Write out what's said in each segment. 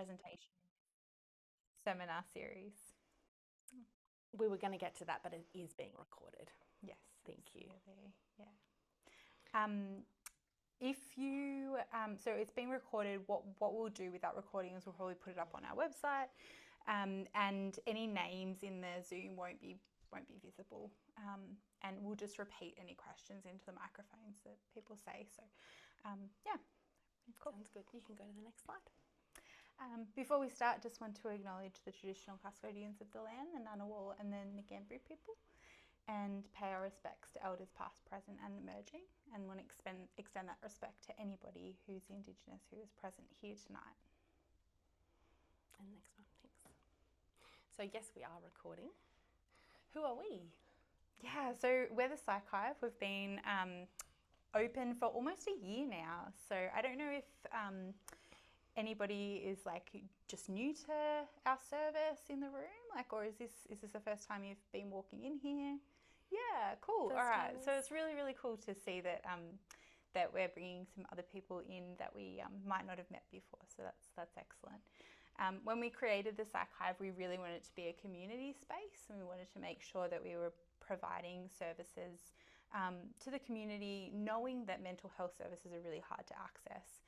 presentation seminar series. We were going to get to that, but it is being recorded. Yes. Thank you. Yeah. If you, so it's being recorded. What we'll do with that recording is we'll probably put it up on our website, and any names in the Zoom won't be visible. And we'll just repeat any questions into the microphones that people say. So, yeah. Cool. Sounds good. You can go to the next slide. Before we start, just want to acknowledge the traditional custodians of the land, the Ngunnawal and the Ngambri people, and pay our respects to elders past, present and emerging, and want to extend that respect to anybody who's Indigenous who is present here tonight. And next one, thanks. So yes, we are recording. Who are we? Yeah, so we're the Psych Hive. We've been open for almost a year now. So I don't know if anybody is like just new to our service in the room, like, or is this the first time you've been walking in here? Yeah, cool. All right. So it's really, really cool to see that that we're bringing some other people in that we might not have met before. So that's excellent. When we created the Psych Hive, we really wanted it to be a community space, and we wanted to make sure that we were providing services to the community, knowing that mental health services are really hard to access.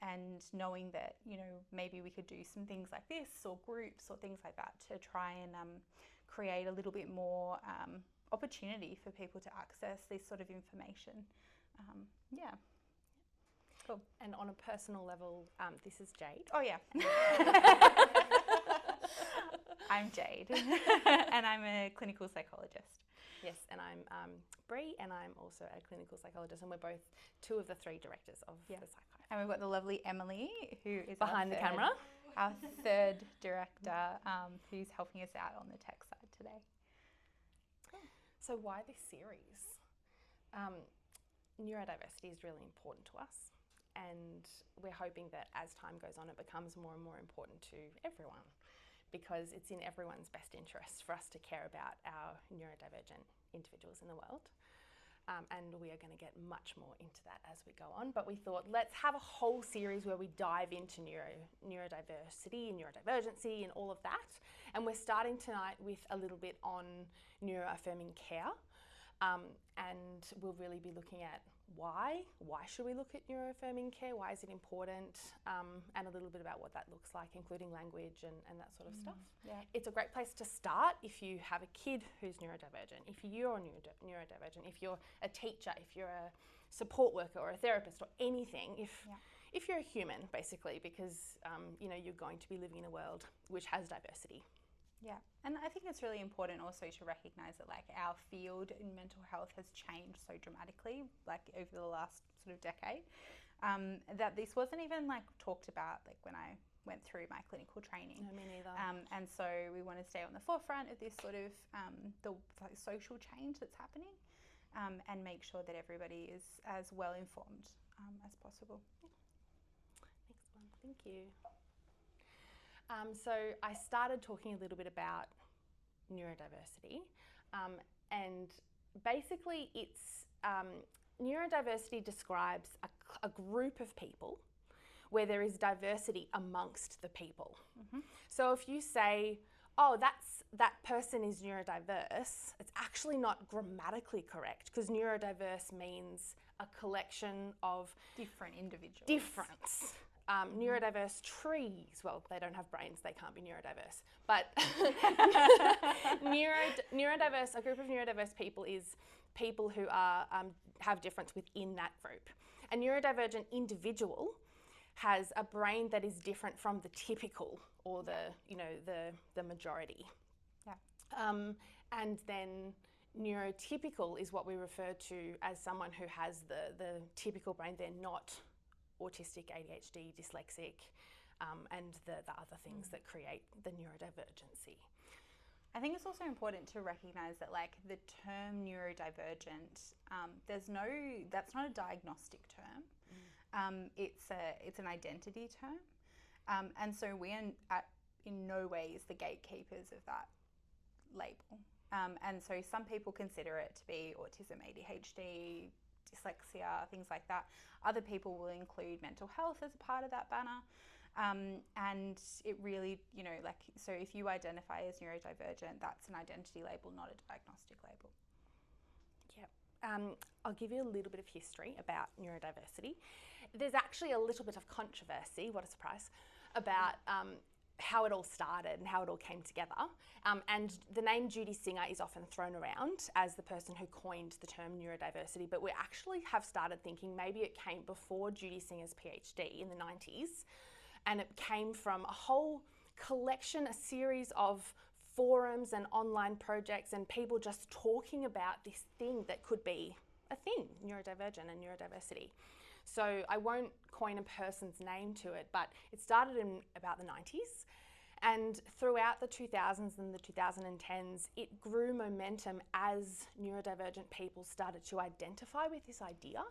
And knowing that, you know, maybe we could do some things like this or groups or things like that to try and create a little bit more opportunity for people to access this sort of information. Yeah. Cool. And on a personal level, this is Jade. Oh, yeah. I'm Jade, and I'm a clinical psychologist. Yes, and I'm Bree, and I'm also a clinical psychologist, and we're both two of the three directors of the Psych Hive. And we've got the lovely Emily, who is behind the camera, our third director, who's helping us out on the tech side today. Cool. So why this series? Neurodiversity is really important to us, and we're hoping that as time goes on, it becomes more and more important to everyone, because it's in everyone's best interest for us to care about our neurodivergent individuals in the world. And we are going to get much more into that as we go on. But we thought, let's have a whole series where we dive into neurodiversity and neurodivergency and all of that. And we're starting tonight with a little bit on neuroaffirming care. And we'll really be looking at why should we look at neuroaffirming care, why is it important, and a little bit about what that looks like, including language and that sort of stuff. Yeah. It's a great place to start if you have a kid who's neurodivergent, if you're neurodivergent, if you're a teacher, if you're a support worker or a therapist or anything, if you're a human, basically, because you know, you're going to be living in a world which has diversity. Yeah, and I think it's really important also to recognise that like our field in mental health has changed so dramatically, like over the last sort of decade, that this wasn't even like talked about like when I went through my clinical training. No, me neither. And so we want to stay on the forefront of this sort of the social change that's happening, and make sure that everybody is as well informed as possible. Excellent, thank you. So I started talking a little bit about neurodiversity, and basically it's neurodiversity describes a group of people where there is diversity amongst the people. Mm-hmm. So if you say, oh, that person is neurodiverse, it's actually not grammatically correct, because neurodiverse means a collection of different individuals. Difference. Neurodiverse trees, well, they don't have brains, they can't be neurodiverse. But neurodiverse, a group of neurodiverse people is people who are have difference within that group. A neurodivergent individual has a brain that is different from the typical or the majority. Yeah. And then neurotypical is what we refer to as someone who has the typical brain. They're not autistic, ADHD, dyslexic, and the other things that create the neurodivergency. I think it's also important to recognise that like the term neurodivergent, that's not a diagnostic term. It's an identity term, and so we are in no ways the gatekeepers of that label. And so some people consider it to be autism, ADHD, dyslexia, things like that. Other people will include mental health as a part of that banner. And it really, you know, like, so if you identify as neurodivergent, that's an identity label, not a diagnostic label. Yep. I'll give you a little bit of history about neurodiversity. There's actually a little bit of controversy, what a surprise, about how it all started and how it all came together. And the name Judy Singer is often thrown around as the person who coined the term neurodiversity, but we actually have started thinking maybe it came before Judy Singer's PhD in the 90s, and it came from a whole collection, a series of forums and online projects and people just talking about this thing that could be a thing, neurodivergent and neurodiversity. So I won't coin a person's name to it, but it started in about the 90s, and throughout the 2000s and the 2010s, it grew momentum as neurodivergent people started to identify with this idea,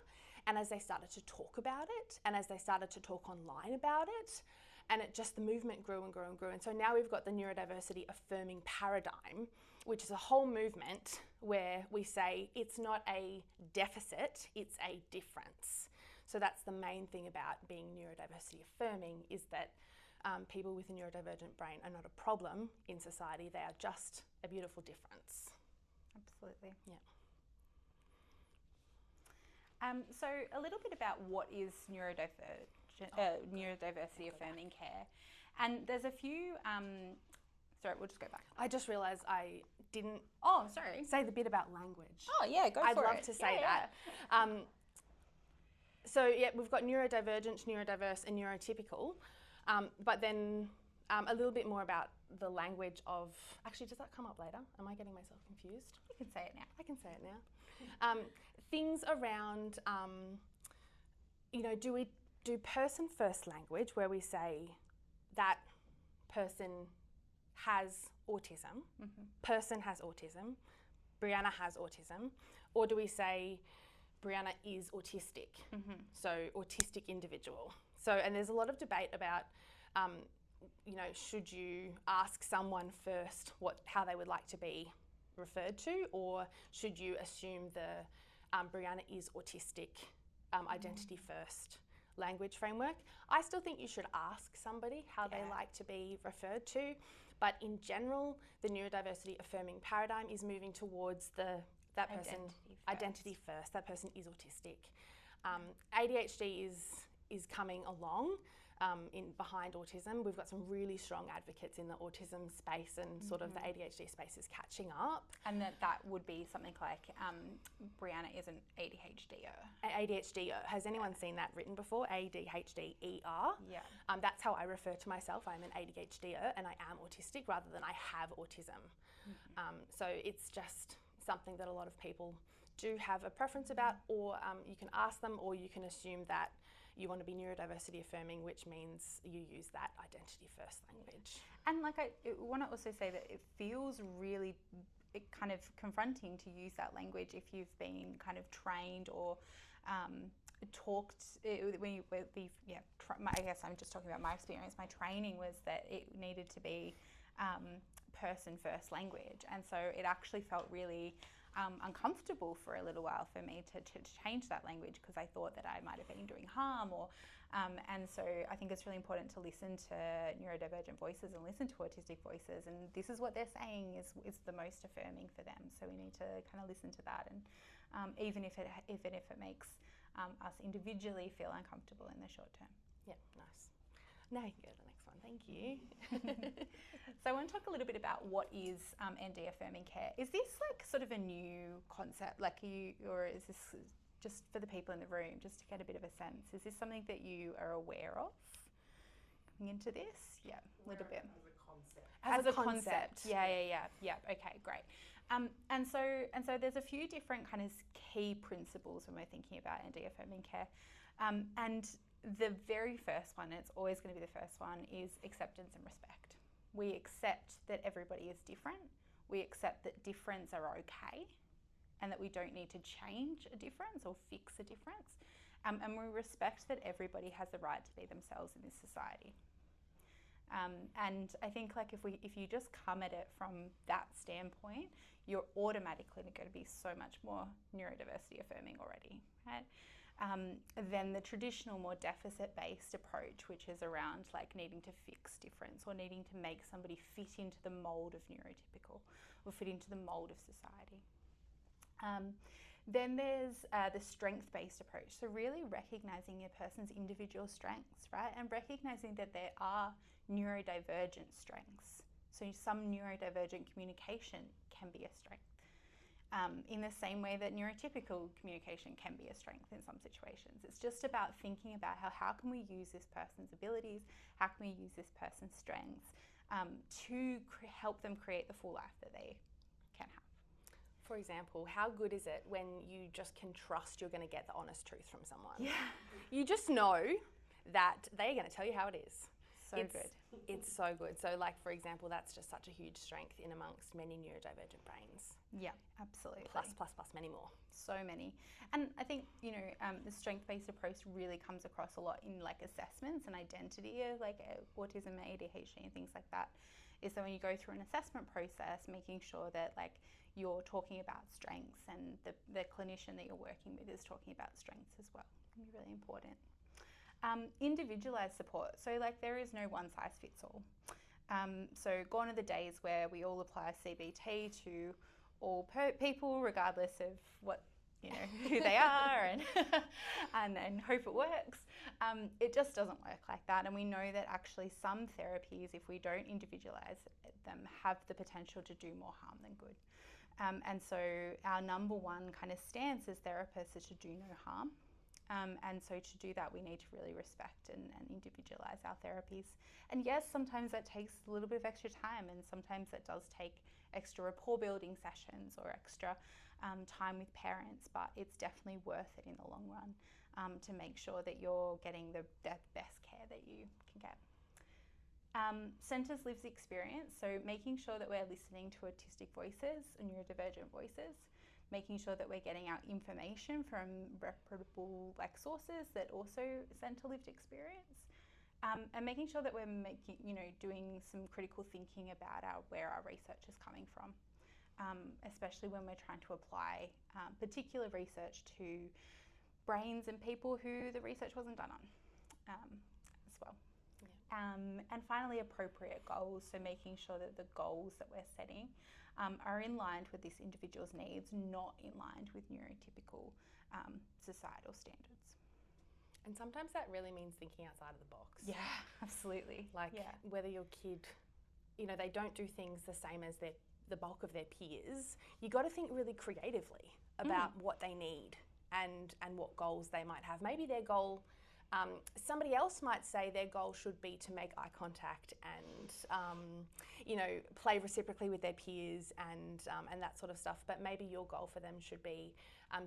and as they started to talk about it, and as they started to talk online about it, and the movement grew and grew and grew. And so now we've got the neurodiversity affirming paradigm, which is a whole movement where we say it's not a deficit, it's a difference. So that's the main thing about being neurodiversity affirming, is that people with a neurodivergent brain are not a problem in society, they are just a beautiful difference. Absolutely. Yeah. So a little bit about what is neurodiversity affirming care. And there's a few, sorry, we'll just go back. I just realised I didn't say the bit about language. Oh yeah, go for it. I'd love to say that. So yeah, we've got neurodivergent, neurodiverse and neurotypical, but then a little bit more about the language of, actually does that come up later? Am I getting myself confused? You can say it now. I can say it now. Things around, you know, do we do person first language where we say that person has autism, person has autism, Brianna has autism, or do we say Brianna is autistic, so autistic individual? So, and there's a lot of debate about, you know, should you ask someone first how they would like to be referred to, or should you assume the Brianna is autistic identity first language framework? I still think you should ask somebody how they like to be referred to, but in general, the neurodiversity affirming paradigm is moving towards that person identity first. That person is autistic. ADHD is coming along in behind autism. We've got some really strong advocates in the autism space, and sort of the ADHD space is catching up. And that would be something like Brianna is an ADHDer. ADHDer. Has anyone seen that written before? ADHDER. Yeah. That's how I refer to myself. I'm an ADHDer and I am autistic rather than I have autism. So it's just something that a lot of people do have a preference about, or you can ask them, or you can assume that you want to be neurodiversity affirming, which means you use that identity first language. And like I want to also say that it feels really kind of confronting to use that language if you've been kind of trained or talked. I guess I'm just talking about my experience. My training was that it needed to be person first language, and so it actually felt really uncomfortable for a little while for me to change that language, because I thought that I might have been doing harm, or and so I think it's really important to listen to neurodivergent voices and listen to autistic voices, and this is what they're saying is the most affirming for them. So we need to kind of listen to that, and even if it makes us individually feel uncomfortable in the short term. Yeah, nice. Now you can go to the next one. Thank you. So I want to talk a little bit about what is ND affirming care. Is this like sort of a new concept, or is this just for the people in the room, just to get a bit of a sense? Is this something that you are aware of coming into this? Yeah, a little bit. As a concept. Yeah. Okay, great. And so there's a few different kind of key principles when we're thinking about ND affirming care, and the very first one, it's always going to be the first one, is acceptance and respect. We accept that everybody is different. We accept that difference are okay, and that we don't need to change a difference or fix a difference. And we respect that everybody has the right to be themselves in this society. And I think like if you just come at it from that standpoint, you're automatically going to be so much more neurodiversity affirming already, right? than the traditional, more deficit-based approach, which is around like needing to fix difference or needing to make somebody fit into the mold of neurotypical or fit into the mold of society. Then there's the strength-based approach. So really recognizing a person's individual strengths, right? And recognizing that there are neurodivergent strengths. So some neurodivergent communication can be a strength. In the same way that neurotypical communication can be a strength in some situations. It's just about thinking about how can we use this person's abilities, how can we use this person's strengths to help them create the full life that they can have. For example, how good is it when you just can trust you're going to get the honest truth from someone? Yeah. You just know that they're going to tell you how it is. Good. It's so good. So like, for example, that's just such a huge strength in amongst many neurodivergent brains. Yeah, absolutely. Plus, many more. So many. And I think, the strength-based approach really comes across a lot in like assessments and identity of like autism, ADHD and things like that. Is that when you go through an assessment process, making sure that like you're talking about strengths and the clinician that you're working with is talking about strengths as well. It can be really important. Individualized support. So like there is no one size fits all. So gone are the days where we all apply CBT to all people regardless of what, who they are and hope it works. It just doesn't work like that. And we know that actually some therapies, if we don't individualize them, have the potential to do more harm than good. And so our number one kind of stance as therapists is to do no harm. And so to do that, we need to really respect and individualize our therapies. And yes, sometimes that takes a little bit of extra time, and sometimes that does take extra rapport building sessions or extra time with parents, but it's definitely worth it in the long run to make sure that you're getting the best care that you can get. Centres lived experience, so making sure that we're listening to autistic voices and neurodivergent voices, making sure that we're getting our information from reputable sources that also centre lived experience, and making sure that we're doing some critical thinking about where our research is coming from, especially when we're trying to apply particular research to brains and people who the research wasn't done on as well. Yeah. And finally, appropriate goals, so making sure that the goals that we're setting are in line with this individual's needs, not in line with neurotypical societal standards. And sometimes that really means thinking outside of the box. Yeah, absolutely. Whether your kid, they don't do things the same as the bulk of their peers, you got to think really creatively about what they need and what goals they might have. Maybe their goal, somebody else might say their goal should be to make eye contact and, play reciprocally with their peers and that sort of stuff. But maybe your goal for them should be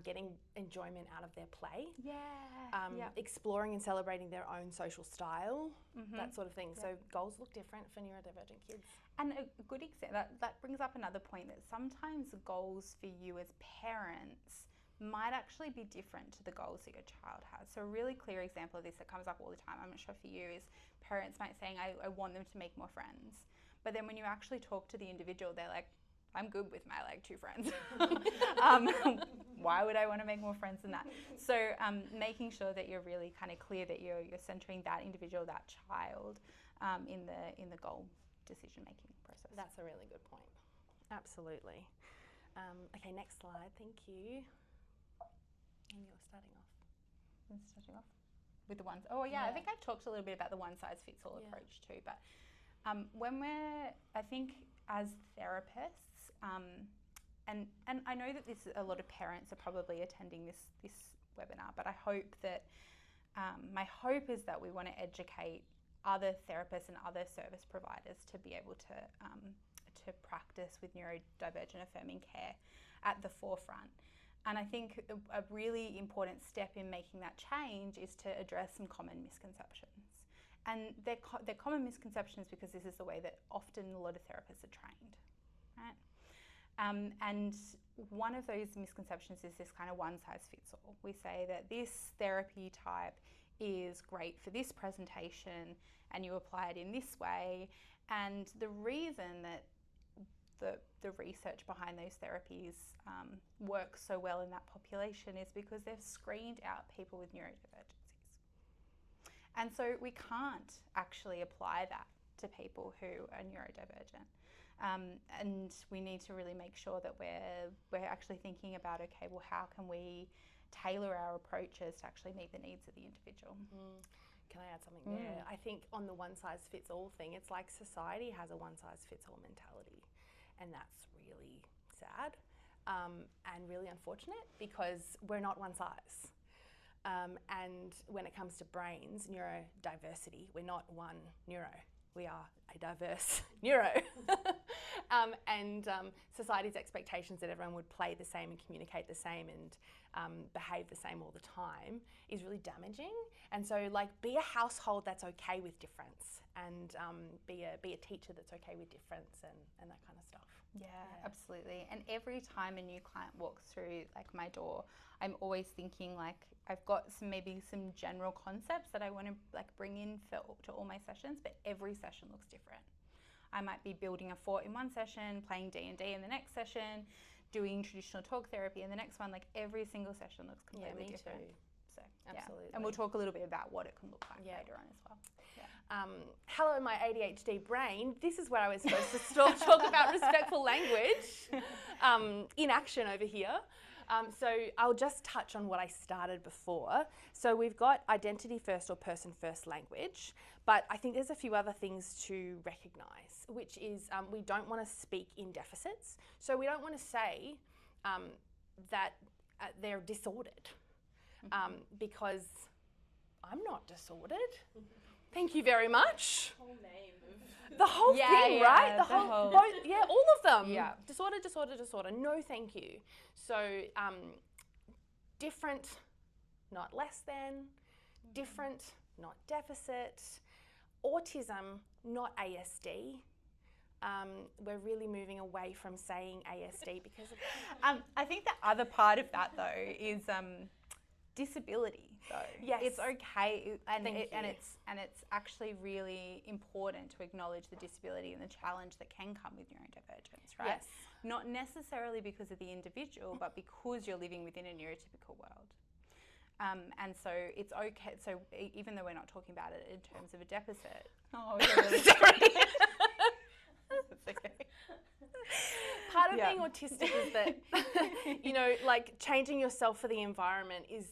getting enjoyment out of their play. Yeah. Exploring and celebrating their own social style, that sort of thing. Yeah. So goals look different for neurodivergent kids. And a good example, that brings up another point, that sometimes goals for you as parents might actually be different to the goals that your child has. So a really clear example of this that comes up all the time, I'm not sure for you, is parents might saying, I want them to make more friends. But then when you actually talk to the individual, they're like, I'm good with my 2 friends. Why would I want to make more friends than that? So making sure that you're really kind of clear that you're centering that individual, that child in the goal decision-making process. That's a really good point. Absolutely. Okay, next slide. Thank you. And you're starting off. With the ones. Oh yeah, I think I talked a little bit about the one-size-fits-all approach too. But when I think as therapists, and I know that a lot of parents are probably attending this webinar, but I hope that my hope is that we want to educate other therapists and other service providers to be able to practice with neurodivergent affirming care at the forefront. And I think a really important step in making that change is to address some common misconceptions. And they're common misconceptions because this is the way that often a lot of therapists are trained, right? And one of those misconceptions is this kind of one-size-fits-all. We say that this therapy type is great for this presentation and you apply it in this way. And the reason that the research behind those therapies works so well in that population is because they've screened out people with neurodivergencies. And so we can't actually apply that to people who are neurodivergent. And we need to really make sure that we're actually thinking about, okay, well, how can we tailor our approaches to actually meet the needs of the individual? Can I add something there? I think on the one-size-fits-all thing, it's like society has a one-size-fits-all mentality, and that's really sad and really unfortunate because we're not one size. And when it comes to brains, neurodiversity, we're not one neuro. We are a diverse neuro. And society's expectations that everyone would play the same and communicate the same and behave the same all the time is really damaging. And so, like, be a household that's okay with difference, and be a teacher that's okay with difference, and that kind of stuff. Yeah, absolutely. And every time a new client walks through like my door, I'm always thinking like I've got maybe some general concepts that I want to like bring in to all my sessions, but every session looks different. I might be building a fort in one session, playing D&D in the next session, doing traditional talk therapy in the next one. Like every single session looks completely different. Too. So absolutely. Yeah. And we'll talk a little bit about what it can look like later on as well. Hello, my ADHD brain. This is where I was supposed to talk about respectful language in action over here. So I'll just touch on what I started before. So we've got identity first or person first language, but I think there's a few other things to recognise, which is we don't want to speak in deficits. So we don't want to say that they're disordered because I'm not disordered. Thank you very much. Whole name of the whole thing, right? The whole all of them. Yeah. Disorder, disorder, disorder. No, thank you. So, different, not less than. Different, not deficit. Autism, not ASD. We're really moving away from saying ASD because of I think the other part of that though is disability. Though. Yes. It's okay and and it's actually really important to acknowledge the disability and the challenge that can come with neurodivergence, right? Yes. Not necessarily because of the individual, but because you're living within a neurotypical world. And so it's okay. So even though we're not talking about it in terms of a deficit. Oh, really sorry. That's okay. Part of being autistic is that, like changing yourself for the environment is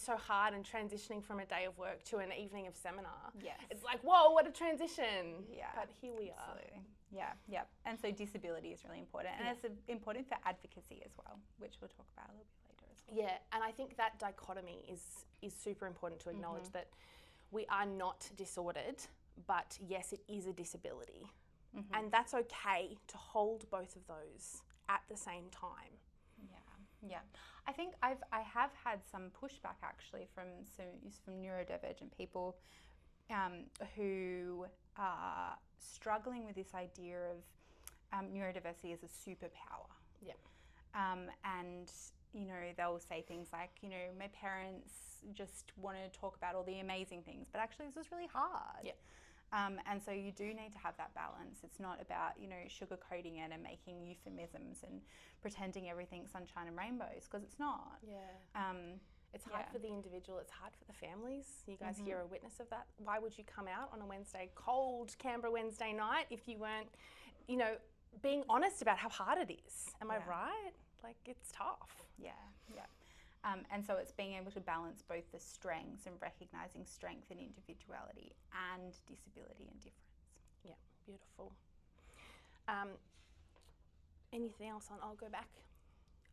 so hard, and transitioning from a day of work to an evening of seminar. Yes. It's like, whoa, what a transition. Yeah. But here we are. Absolutely. Yeah. And so disability is really important. And it's important for advocacy as well, which we'll talk about a little bit later as well. Yeah, and I think that dichotomy is super important to acknowledge that we are not disordered, but yes, it is a disability. And that's okay to hold both of those at the same time. Yeah. I think I have had some pushback actually from neurodivergent people who are struggling with this idea of neurodiversity as a superpower. Yeah. And they'll say things like, my parents just want to talk about all the amazing things, but actually this is really hard. Yeah. And so you do need to have that balance. It's not about, sugarcoating it and making euphemisms and pretending everything's sunshine and rainbows, because it's not. Yeah. It's hard for the individual. It's hard for the families. You guys here are a witness of that. Why would you come out on a cold Canberra Wednesday night if you weren't, being honest about how hard it is? Am I right? Like, it's tough. Yeah. And so it's being able to balance both the strengths and recognising strength and individuality and disability and difference. Yeah, beautiful. Anything else on, I'll go back.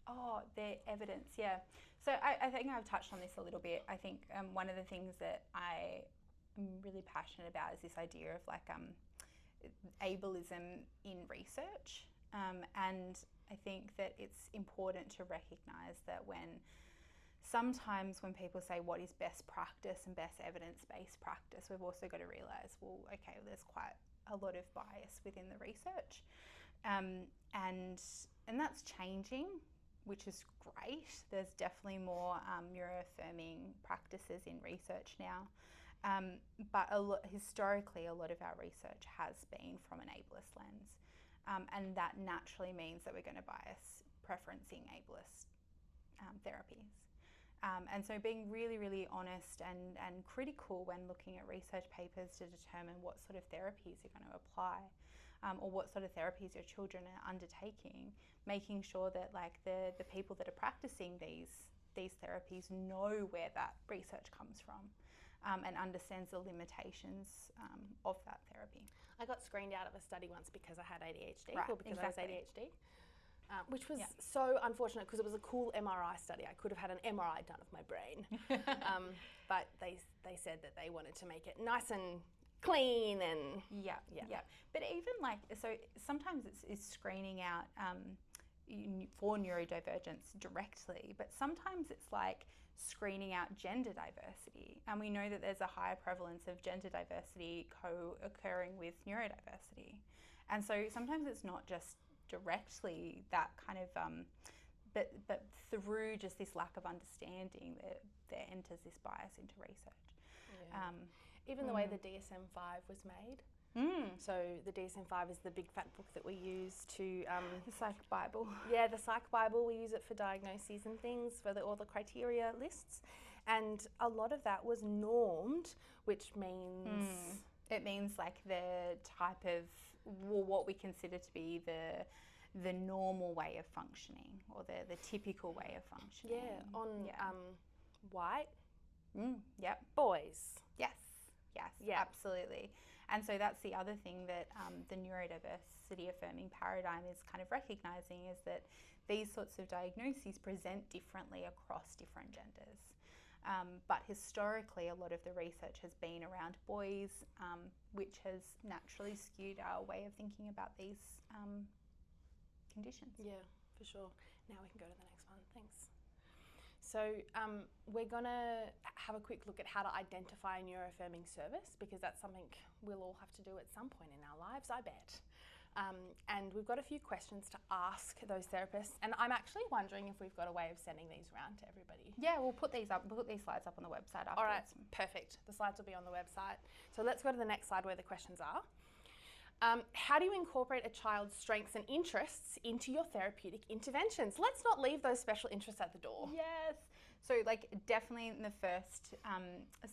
Oh, the evidence, yeah. So I think I've touched on this a little bit. I think one of the things that I am really passionate about is this idea of like ableism in research. And I think that it's important to recognise that sometimes when people say what is best practice and best evidence-based practice, we've also got to realise, well, okay, there's quite a lot of bias within the research. And that's changing, which is great. There's definitely more neuroaffirming practices in research now. But historically, a lot of our research has been from an ableist lens. and that naturally means that we're going to bias preferencing ableist therapies. And so being really, really honest and critical when looking at research papers to determine what sort of therapies you're going to apply, or what sort of therapies your children are undertaking, making sure that like the people that are practicing these therapies know where that research comes from, and understands the limitations of that therapy. I got screened out of a study once because I had ADHD, Right, or because exactly. I was ADHD. Which was so unfortunate because it was a cool MRI study. I could have had an MRI done of my brain. But they said that they wanted to make it nice and clean and... Yeah. But even like, so sometimes it's screening out for neurodivergence directly, but sometimes it's like screening out gender diversity. And we know that there's a higher prevalence of gender diversity co-occurring with neurodiversity. And so sometimes it's not just directly that kind of, but through just this lack of understanding that there enters this bias into research. Yeah. Even the way the DSM-5 was made. So the DSM-5 is the big fat book that we use to... the Psych Bible. Yeah, the Psych Bible. We use it for diagnoses and things, for all the criteria lists. And a lot of that was normed, which means... It means like the type of, well, what we consider to be the normal way of functioning, or the typical way of functioning. Yeah, on white Yep. boys. Yes, Yeah. absolutely. And so that's the other thing that the neurodiversity affirming paradigm is kind of recognising, is that these sorts of diagnoses present differently across different genders. But historically, a lot of the research has been around boys, which has naturally skewed our way of thinking about these conditions. Yeah, for sure. Now we can go to the next one. Thanks. So we're going to have a quick look at how to identify a neuroaffirming service, because that's something we'll all have to do at some point in our lives, I bet. And we've got a few questions to ask those therapists, and I'm actually wondering if we've got a way of sending these around to everybody. Yeah, we'll put these slides up on the website afterwards. All right, perfect. The slides will be on the website. So let's go to the next slide where the questions are. How do you incorporate a child's strengths and interests into your therapeutic interventions? Let's not leave those special interests at the door. Yes. So like definitely in the first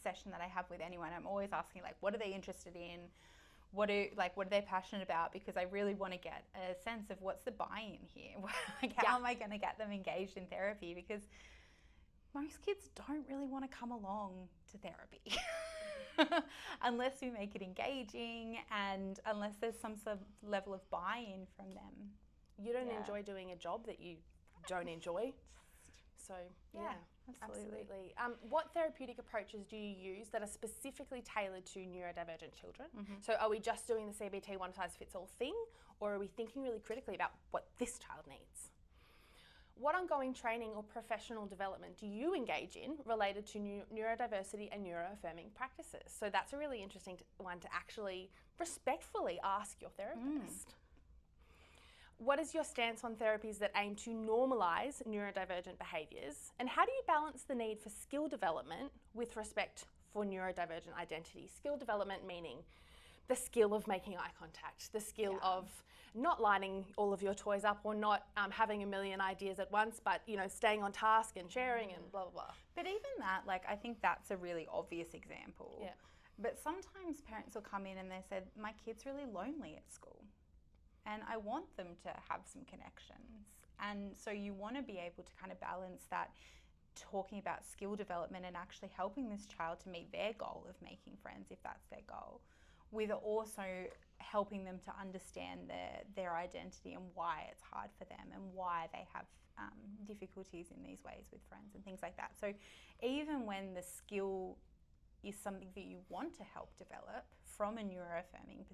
session that I have with anyone, I'm always asking like, what are they interested in? What are they passionate about? Because I really want to get a sense of what's the buy-in here. Like, how am I going to get them engaged in therapy? Because most kids don't really want to come along to therapy unless we make it engaging and unless there's some sort of level of buy-in from them. You don't enjoy doing a job that you don't enjoy. So yeah, absolutely. What therapeutic approaches do you use that are specifically tailored to neurodivergent children? So are we just doing the CBT one-size-fits-all thing, or are we thinking really critically about what this child needs? What ongoing training or professional development do you engage in related to neurodiversity and neuroaffirming practices? So that's a really interesting one to actually respectfully ask your therapist. What is your stance on therapies that aim to normalise neurodivergent behaviours? And how do you balance the need for skill development with respect for neurodivergent identity? Skill development meaning the skill of making eye contact, the skill of not lining all of your toys up, or not having a million ideas at once, but staying on task and sharing and blah, blah, blah. But even that, like, I think that's a really obvious example. Yeah. But sometimes parents will come in and they said, my kid's really lonely at school and I want them to have some connections. And so you want to be able to kind of balance that, talking about skill development and actually helping this child to meet their goal of making friends, if that's their goal, with also helping them to understand their identity and why it's hard for them and why they have difficulties in these ways with friends and things like that. So even when the skill is something that you want to help develop from a neuroaffirming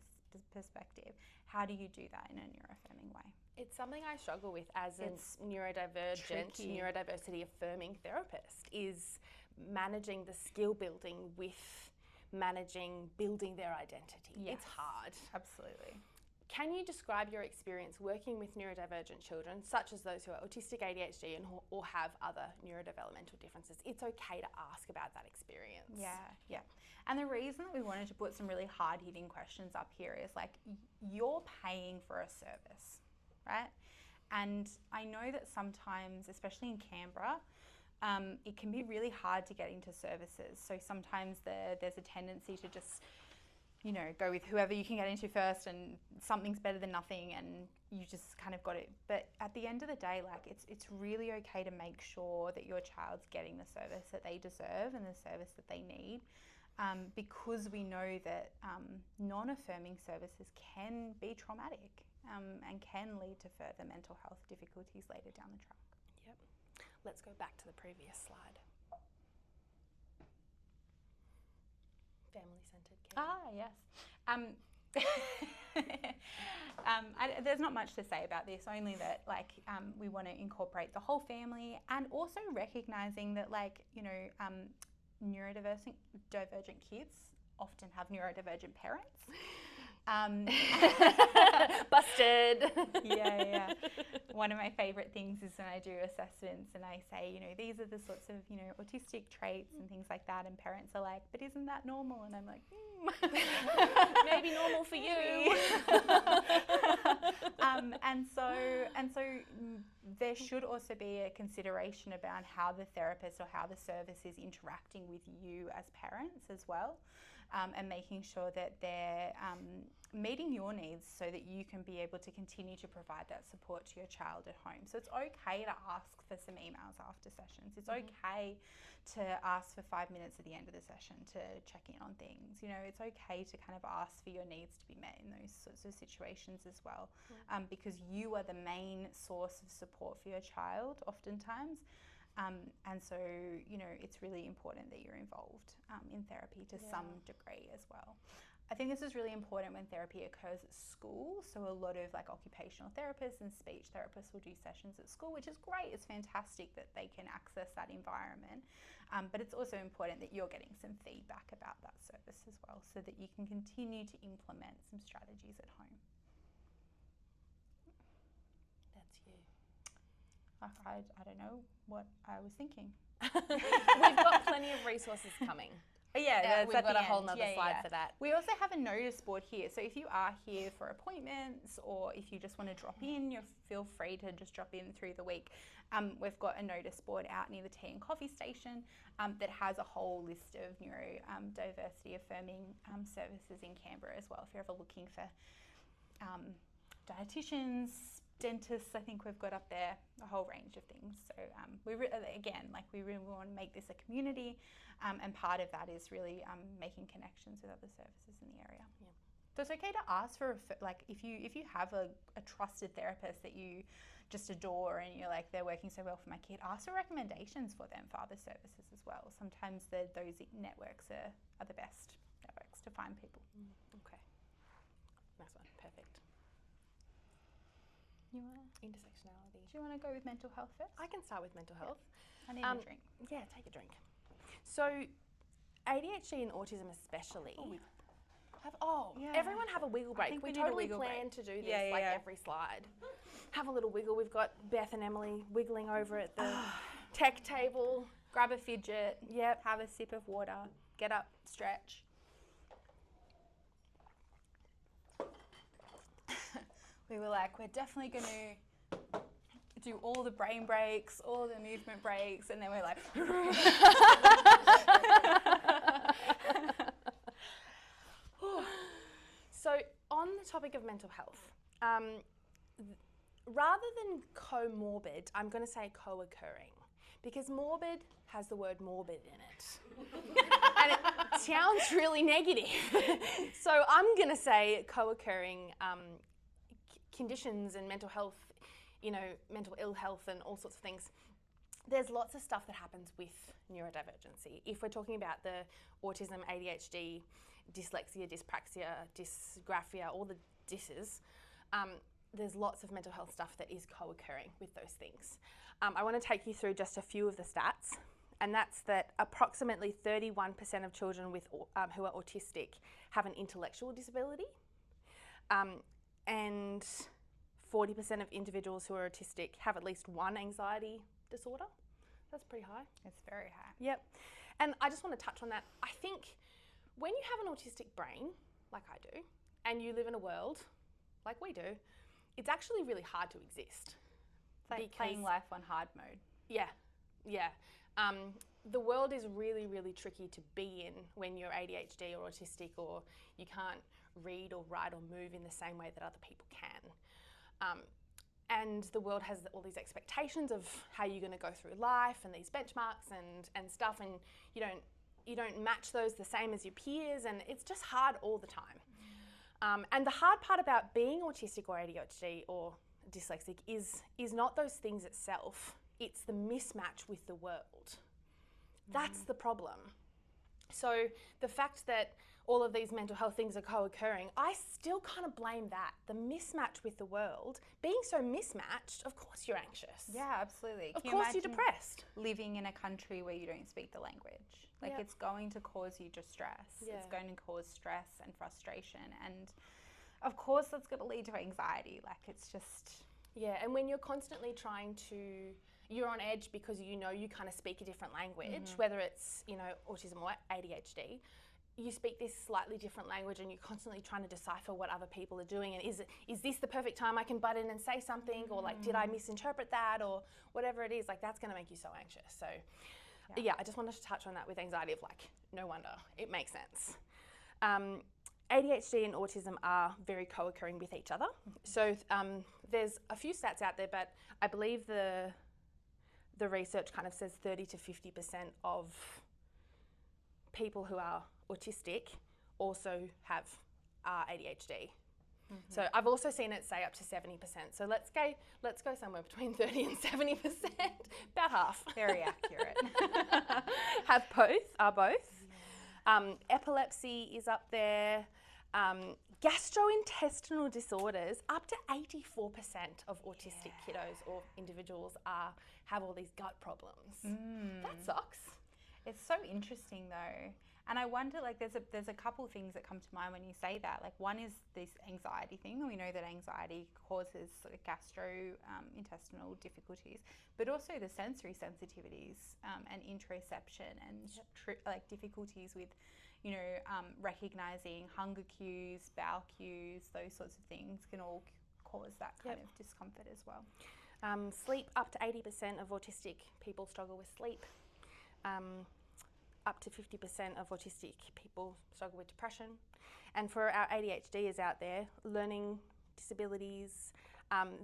perspective, how do you do that in a neuroaffirming way? It's something I struggle with as a neurodivergent, neurodiversity affirming therapist, is managing the skill building with managing building their identity. Yes, it's hard. Absolutely. Can you describe your experience working with neurodivergent children, such as those who are autistic, ADHD, or have other neurodevelopmental differences? It's okay to ask about that experience. Yeah. And the reason that we wanted to put some really hard-hitting questions up here is like, you're paying for a service, right? And I know that sometimes, especially in Canberra, it can be really hard to get into services. So sometimes there's a tendency to just, you know, go with whoever you can get into first, and something's better than nothing, and you just kind of got it. But at the end of the day, like, it's really okay to make sure that your child's getting the service that they deserve and the service that they need, because we know that non-affirming services can be traumatic and can lead to further mental health difficulties later down the track. Yep. Let's go back to the previous slide. Family-centred care. Ah, yes. There's not much to say about this, only that like we want to incorporate the whole family, and also recognizing that, like, you know, neurodivergent kids often have neurodivergent parents. Busted. Yeah. One of my favorite things is when I do assessments and I say, you know, these are the sorts of, you know, autistic traits and things like that, and parents are like, but isn't that normal? And I'm like, maybe normal for you. And so there should also be a consideration about how the therapist or how the service is interacting with you as parents as well. And making sure that they're meeting your needs so that you can be able to continue to provide that support to your child at home. So it's okay to ask for some emails after sessions. It's okay to ask for 5 minutes at the end of the session to check in on things. You know, it's okay to kind of ask for your needs to be met in those sorts of situations as well, because you are the main source of support for your child oftentimes. And so, you know, it's really important that you're involved in therapy to some degree as well. I think this is really important when therapy occurs at school. So a lot of like occupational therapists and speech therapists will do sessions at school, which is great. It's fantastic that they can access that environment. But it's also important that you're getting some feedback about that service as well, so that you can continue to implement some strategies at home. That's you. I don't know what I was thinking. We've got plenty of resources coming. Yeah, we've got a whole nother slide for that. We also have a notice board here. So if you are here for appointments, or if you just want to drop in, you feel free to just drop in through the week. We've got a notice board out near the tea and coffee station that has a whole list of neurodiversity affirming services in Canberra as well. If you're ever looking for dietitians, dentists, I think we've got up there a whole range of things. So we really want to make this a community, and part of that is really making connections with other services in the area. Yeah. So it's okay to ask for if you have a trusted therapist that you just adore and you're like, they're working so well for my kid, ask for recommendations for them for other services as well. Sometimes those networks are the best networks to find people. Okay. Nice one. Perfect. Intersectionality. Do you want to go with mental health first? I can start with mental health. I need a drink. Yeah, take a drink. So ADHD and autism especially everyone have a wiggle break. We totally plan to do this every slide. Have a little wiggle. We've got Beth and Emily wiggling over at the tech table. Grab a fidget. Yep. Have a sip of water. Get up, stretch. We were like, we're definitely going to do all the brain breaks, all the movement breaks, and then we're like... So on the topic of mental health, rather than comorbid, I'm going to say co-occurring, because morbid has the word morbid in it. And it sounds really negative. So I'm going to say co-occurring conditions and mental health, you know, mental ill health and all sorts of things. There's lots of stuff that happens with neurodivergency. If we're talking about the autism, ADHD, dyslexia, dyspraxia, dysgraphia, all the disses, there's lots of mental health stuff that is co-occurring with those things. I want to take you through just a few of the stats, and that's that approximately 31% of children with who are autistic have an intellectual disability, and 40% of individuals who are autistic have at least one anxiety disorder. That's pretty high. It's very high. Yep. And I just want to touch on that. I think when you have an autistic brain, like I do, and you live in a world like we do, it's actually really hard to exist. It's like playing life on hard mode. Yeah. The world is really, really tricky to be in when you're ADHD or autistic, or you can't read or write or move in the same way that other people can. And the world has all these expectations of how you're going to go through life and these benchmarks and stuff, and you don't match those the same as your peers, and it's just hard all the time. And the hard part about being autistic or ADHD or dyslexic is not those things itself, it's the mismatch with the world. That's the problem. So the fact that all of these mental health things are co-occurring, I still kind of blame that, the mismatch with the world. Being so mismatched, of course you're anxious. Yeah, absolutely. Of course you're depressed. Living in a country where you don't speak the language. Like, it's going to cause you distress. Yeah. It's going to cause stress and frustration. And of course that's going to lead to anxiety. Like, it's just... Yeah, and when you're constantly you're on edge because you kind of speak a different language, whether it's, autism or ADHD, you speak this slightly different language and you're constantly trying to decipher what other people are doing, and is this the perfect time I can butt in and say something, or like, did I misinterpret that, or whatever it is, like, that's going to make you so anxious. So yeah, I just wanted to touch on that with anxiety of, like, no wonder, it makes sense. ADHD and autism are very co-occurring with each other. So there's a few stats out there, but I believe the research kind of says 30 to 50% of people who are autistic also have ADHD. So I've also seen it say up to 70%. So let's go somewhere between 30 and 70%, about half. Very accurate. Are both. Epilepsy is up there. Gastrointestinal disorders, up to 84% of autistic kiddos or individuals have all these gut problems. That sucks. It's so interesting though. And I wonder, like, there's a couple things that come to mind when you say that. Like, one is this anxiety thing. We know that anxiety causes sort of gastrointestinal difficulties, but also the sensory sensitivities and interoception and difficulties with, recognizing hunger cues, bowel cues, those sorts of things can all cause that kind of discomfort as well. Sleep, up to 80% of autistic people struggle with sleep. Up to 50% of autistic people struggle with depression. And for our ADHDers out there, learning disabilities,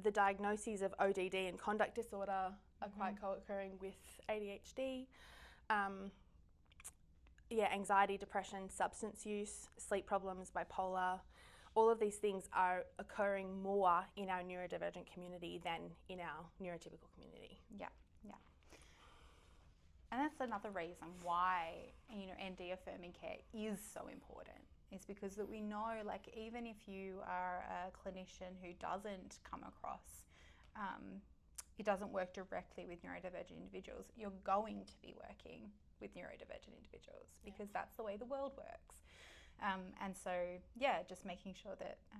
the diagnoses of ODD and conduct disorder are quite co-occurring with ADHD. Anxiety, depression, substance use, sleep problems, bipolar, all of these things are occurring more in our neurodivergent community than in our neurotypical community. Yeah. And that's another reason why, ND affirming care is so important, is because that we know, like, even if you are a clinician who doesn't come across, it doesn't work directly with neurodivergent individuals, you're going to be working with neurodivergent individuals because that's the way the world works. And so, just making sure that I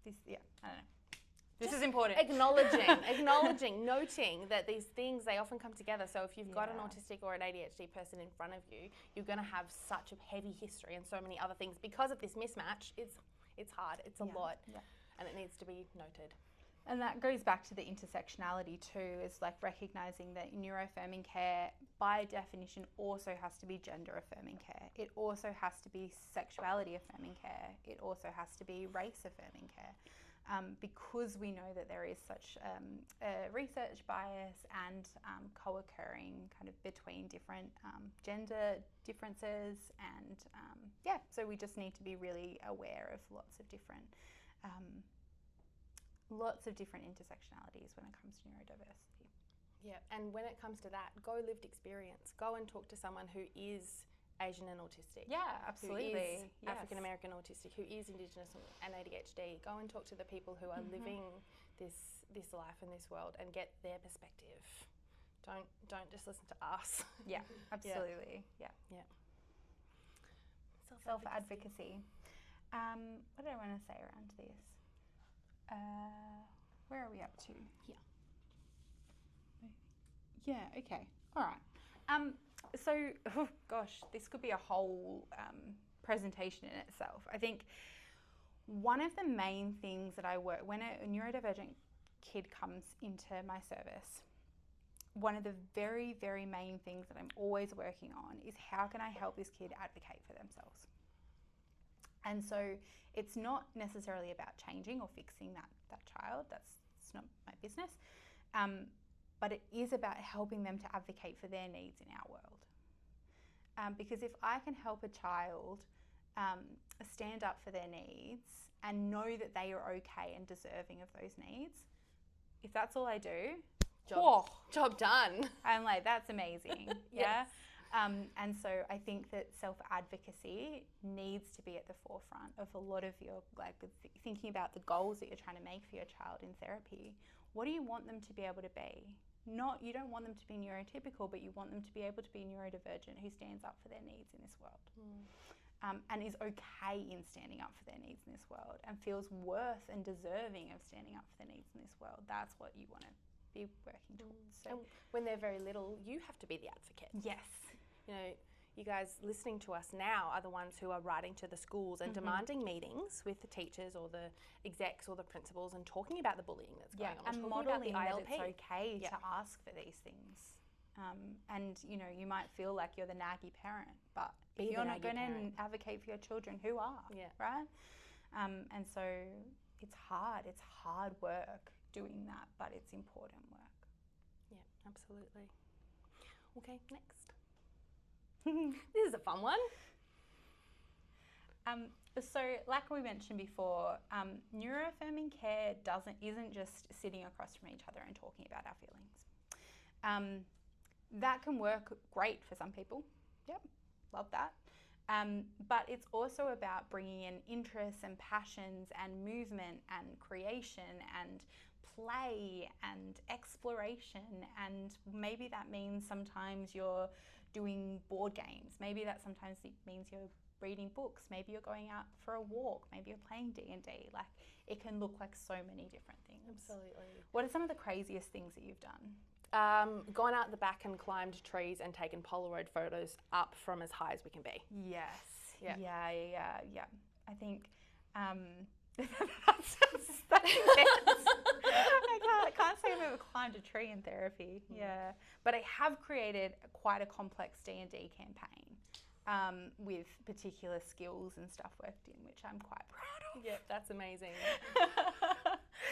don't know. This is important. Acknowledging, noting that these things, they often come together. So if you've got an autistic or an ADHD person in front of you, you're going to have such a heavy history and so many other things. Because of this mismatch, it's hard, it's a lot, and it needs to be noted. And that goes back to the intersectionality too, is like recognizing that neuroaffirming care by definition also has to be gender affirming care. It also has to be sexuality affirming care. It also has to be race affirming care. Because we know that there is such research bias and co-occurring kind of between different gender differences, and so we just need to be really aware of lots of different intersectionalities when it comes to neurodiversity. Yeah, and when it comes to that, go lived experience. Go and talk to someone who is Asian and autistic. Yeah, absolutely. Who is African American autistic, who is Indigenous and ADHD. Go and talk to the people who are living this life in this world and get their perspective. Don't just listen to us. Yeah, absolutely. Yeah. Self-advocacy. What do I want to say around this? Where are we up to? Yeah, okay. All right. So, this could be a whole presentation in itself. I think one of the main things that I work, when a neurodivergent kid comes into my service, one of the very, very main things that I'm always working on is how can I help this kid advocate for themselves? And so it's not necessarily about changing or fixing that child. It's not my business. But it is about helping them to advocate for their needs in our world. Because if I can help a child stand up for their needs and know that they are okay and deserving of those needs, if that's all I do, job done. I'm like, that's amazing. Yes. And so I think that self-advocacy needs to be at the forefront of a lot of your, like, thinking about the goals that you're trying to make for your child in therapy. What do you want them to be able to be? You don't want them to be neurotypical, but you want them to be able to be neurodivergent who stands up for their needs in this world. And is okay in standing up for their needs in this world and feels worth and deserving of standing up for their needs in this world. That's what you want to be working towards. So and when they're very little, you have to be the advocate. yes. You know, you guys listening to us now are the ones who are writing to the schools and demanding meetings with the teachers or the execs or the principals and talking about the bullying that's going on. And talking modelling about that the ILP. it's okay to ask for these things. And, you know, you might feel like you're the naggy parent, but if you're not going to advocate for your children, who are? Yeah. Right? And so it's hard work doing that, but it's important work. Yeah, absolutely. Okay, next. This is a fun one. So like we mentioned before, neuroaffirming care isn't just sitting across from each other and talking about our feelings. That can work great for some people. Yep, love that. But it's also about bringing in interests and passions and movement and creation and play and exploration, and maybe that means sometimes you're doing board games, maybe that sometimes means you're reading books, maybe you're going out for a walk, maybe you're playing D&D. Like, it can look like so many different things. Absolutely. What are some of the craziest things that you've done? Gone out the back and climbed trees and taken Polaroid photos up from as high as we can be. Yes. Yeah. Yeah. I think that's intense. I can't say I've ever climbed a tree in therapy. Yeah. But I have created quite a complex D&D campaign with particular skills and stuff worked in, which I'm quite proud of. Yeah, that's amazing.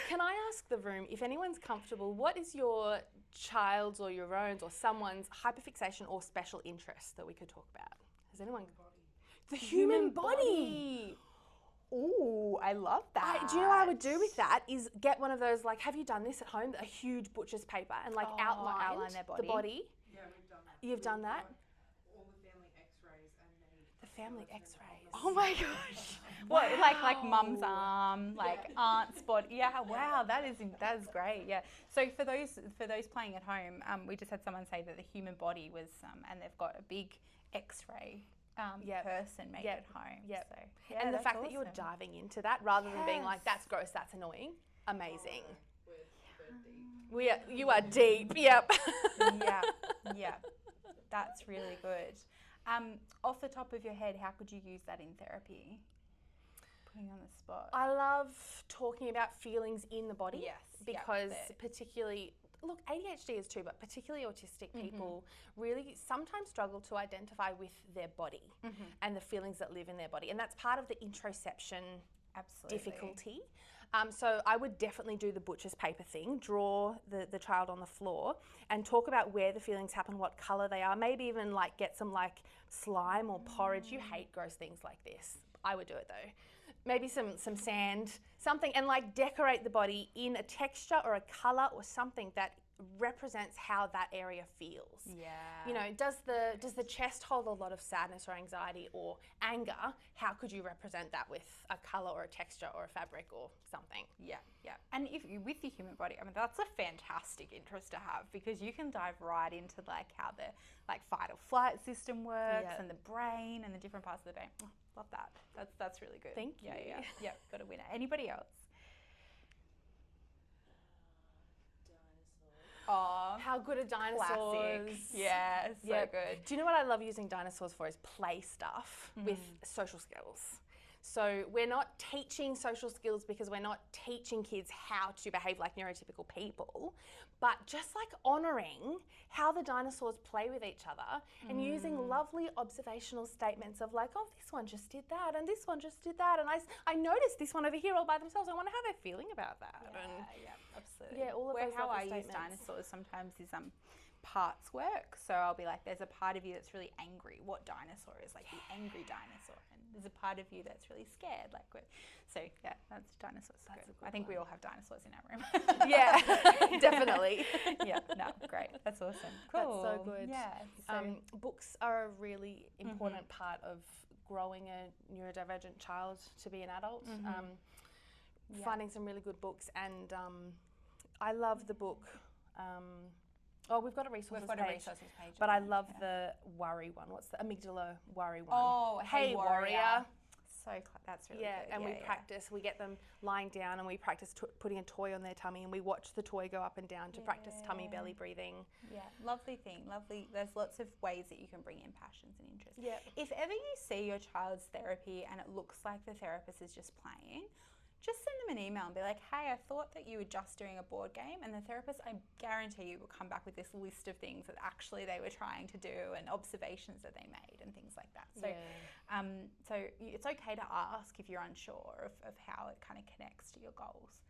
Can I ask the room, if anyone's comfortable, what is your child's or your own or someone's hyperfixation or special interest that we could talk about? Has anyone? The human body. Ooh, I love that. Do you know what I would do with that is get one of those, like, have you done this at home? A huge butcher's paper and outline their the body. Yeah, we've done that. You've done that? All the family x-rays and then... The family x-rays. Oh my gosh. What, like mum's arm, like aunt's body. Yeah, wow, that is great. Yeah. So for those playing at home, we just had someone say that the human body was, and they've got a big x-ray person made at home. Yep. So, yeah, and the fact awesome. that you're diving into that rather than being like, that's gross, that's annoying. Amazing. We're deep. You are deep. Yep. Yeah. That's really good. Off the top of your head, how could you use that in therapy? Putting you on the spot. I love talking about feelings in the body. Yes. Because particularly, look, ADHD is too, but particularly autistic people really sometimes struggle to identify with their body and the feelings that live in their body. And that's part of the interoception difficulty. So I would definitely do the butcher's paper thing, draw the child on the floor and talk about where the feelings happen, what colour they are, maybe even like get some like slime or porridge. You hate gross things like this. I would do it though. Maybe some sand, something, and like decorate the body in a texture or a colour or something that represents how that area feels. Yeah. You know, does the chest hold a lot of sadness or anxiety or anger? How could you represent that with a colour or a texture or a fabric or something? Yeah. And if you, with the human body, I mean, that's a fantastic interest to have because you can dive right into like how the like fight or flight system works and the brain and the different parts of the brain. Oh, love that. That's really good. Thank you. Yeah. Got a winner. Anybody else? Oh, How good are dinosaurs? classic. Yeah, so good. Do you know what I love using dinosaurs for is play stuff with social skills. So we're not teaching social skills because we're not teaching kids how to behave like neurotypical people, but just like honouring how the dinosaurs play with each other and using lovely observational statements of like, oh, this one just did that and this one just did that. And I noticed this one over here all by themselves. I wonder how they're feeling about that. Yeah, absolutely. Yeah, all of those how I lovely use statements. dinosaurs sometimes is parts work. So I'll be like, there's a part of you that's really angry. What dinosaur is like the angry dinosaur? And there's a part of you that's really scared. So yeah, that's dinosaurs. That's good. a good I think we one. all have dinosaurs in our room. Yeah, definitely. Yeah, no, great. That's awesome. Cool. That's so good. Yeah. So, Books are a really important part of growing a neurodivergent child to be an adult. Finding some really good books, and I love the book. We've got a resources page. But I love the worry one. What's the amygdala worry one? Oh, Hey Warrior. That's really good. And we practice. We get them lying down and we practice putting a toy on their tummy and we watch the toy go up and down to practice tummy belly breathing. Yeah, lovely thing. Lovely. There's lots of ways that you can bring in passions and interests. Yeah. If ever you see your child's therapy and it looks like the therapist is just playing, just send them an email and be like, hey, I thought that you were just doing a board game, and the therapist, I guarantee you, will come back with this list of things that actually they were trying to do and observations that they made and things like that. So, so it's okay to ask if you're unsure of how it kind of connects to your goals,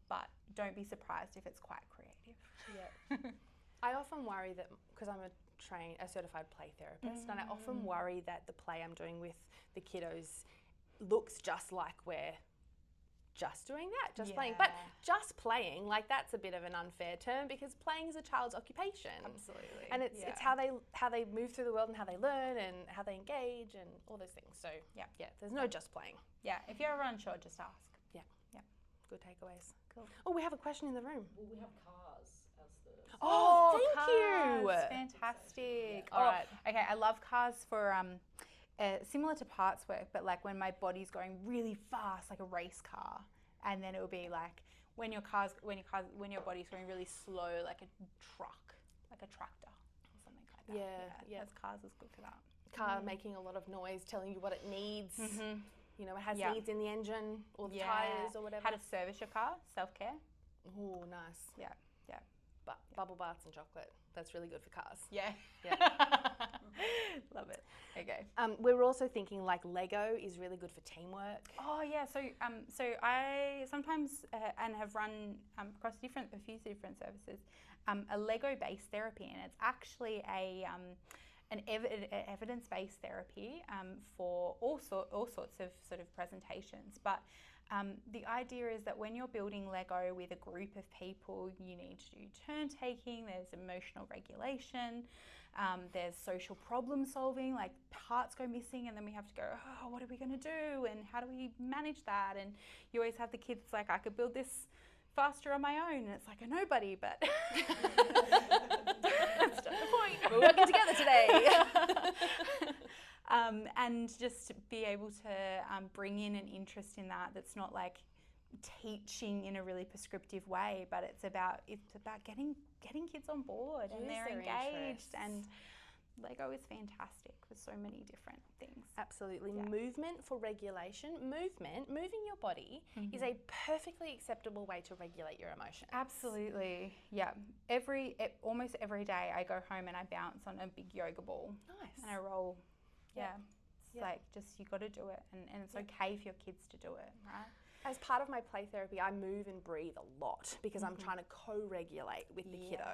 but don't be surprised if it's quite creative. Yeah. I often worry that, because I'm a certified play therapist, and I often worry that the play I'm doing with the kiddos looks just like we're just doing that, just playing. But just playing, like, that's a bit of an unfair term because playing is a child's occupation. Absolutely. And it's how they move through the world and how they learn and how they engage and all those things. So yeah, there's no just playing. Yeah, if you're unsure, just ask. Yeah. Good takeaways. Cool. Oh, we have a question in the room. Well, we have cars as the... Oh, thank you. cars. Fantastic. All right. Okay, I love cars for similar to parts work, but like when my body's going really fast, like a race car, and then it will be like when your body's going really slow, like a truck, like a tractor or something like that. Yeah. That's cars is good for that. Car making a lot of noise, telling you what it needs. You know, it has Yeah. needs in the engine or the tires or whatever. How to service your car, self-care. Oh, nice. Yeah. But bubble baths and chocolate. That's really good for cars. Yeah. Yeah. Love it. Okay. We're also thinking like Lego is really good for teamwork. Oh yeah. So I sometimes and have run across a few different services, a Lego-based therapy, and it's actually an evidence-based therapy for all sorts of sort of presentations, but. The idea is that when you're building Lego with a group of people, you need to do turn taking, there's emotional regulation, there's social problem solving, like parts go missing and then we have to go, oh, what are we going to do and how do we manage that? And you always have the kids like, I could build this faster on my own, and it's like a nobody, but that's not the point. We're working together today. And just be able to bring in an interest in that's not like teaching in a really prescriptive way, but it's about getting kids on board and they're engaged. And Lego is fantastic with so many different things. Absolutely. Yeah. Movement for regulation. Moving your body is a perfectly acceptable way to regulate your emotions. Absolutely. Yeah. Almost every day I go home and I bounce on a big yoga ball. Nice. And I roll. Yeah. It's like just you got to do it, and it's okay for your kids to do it, right? As part of my play therapy, I move and breathe a lot because I'm trying to co-regulate with the kiddo.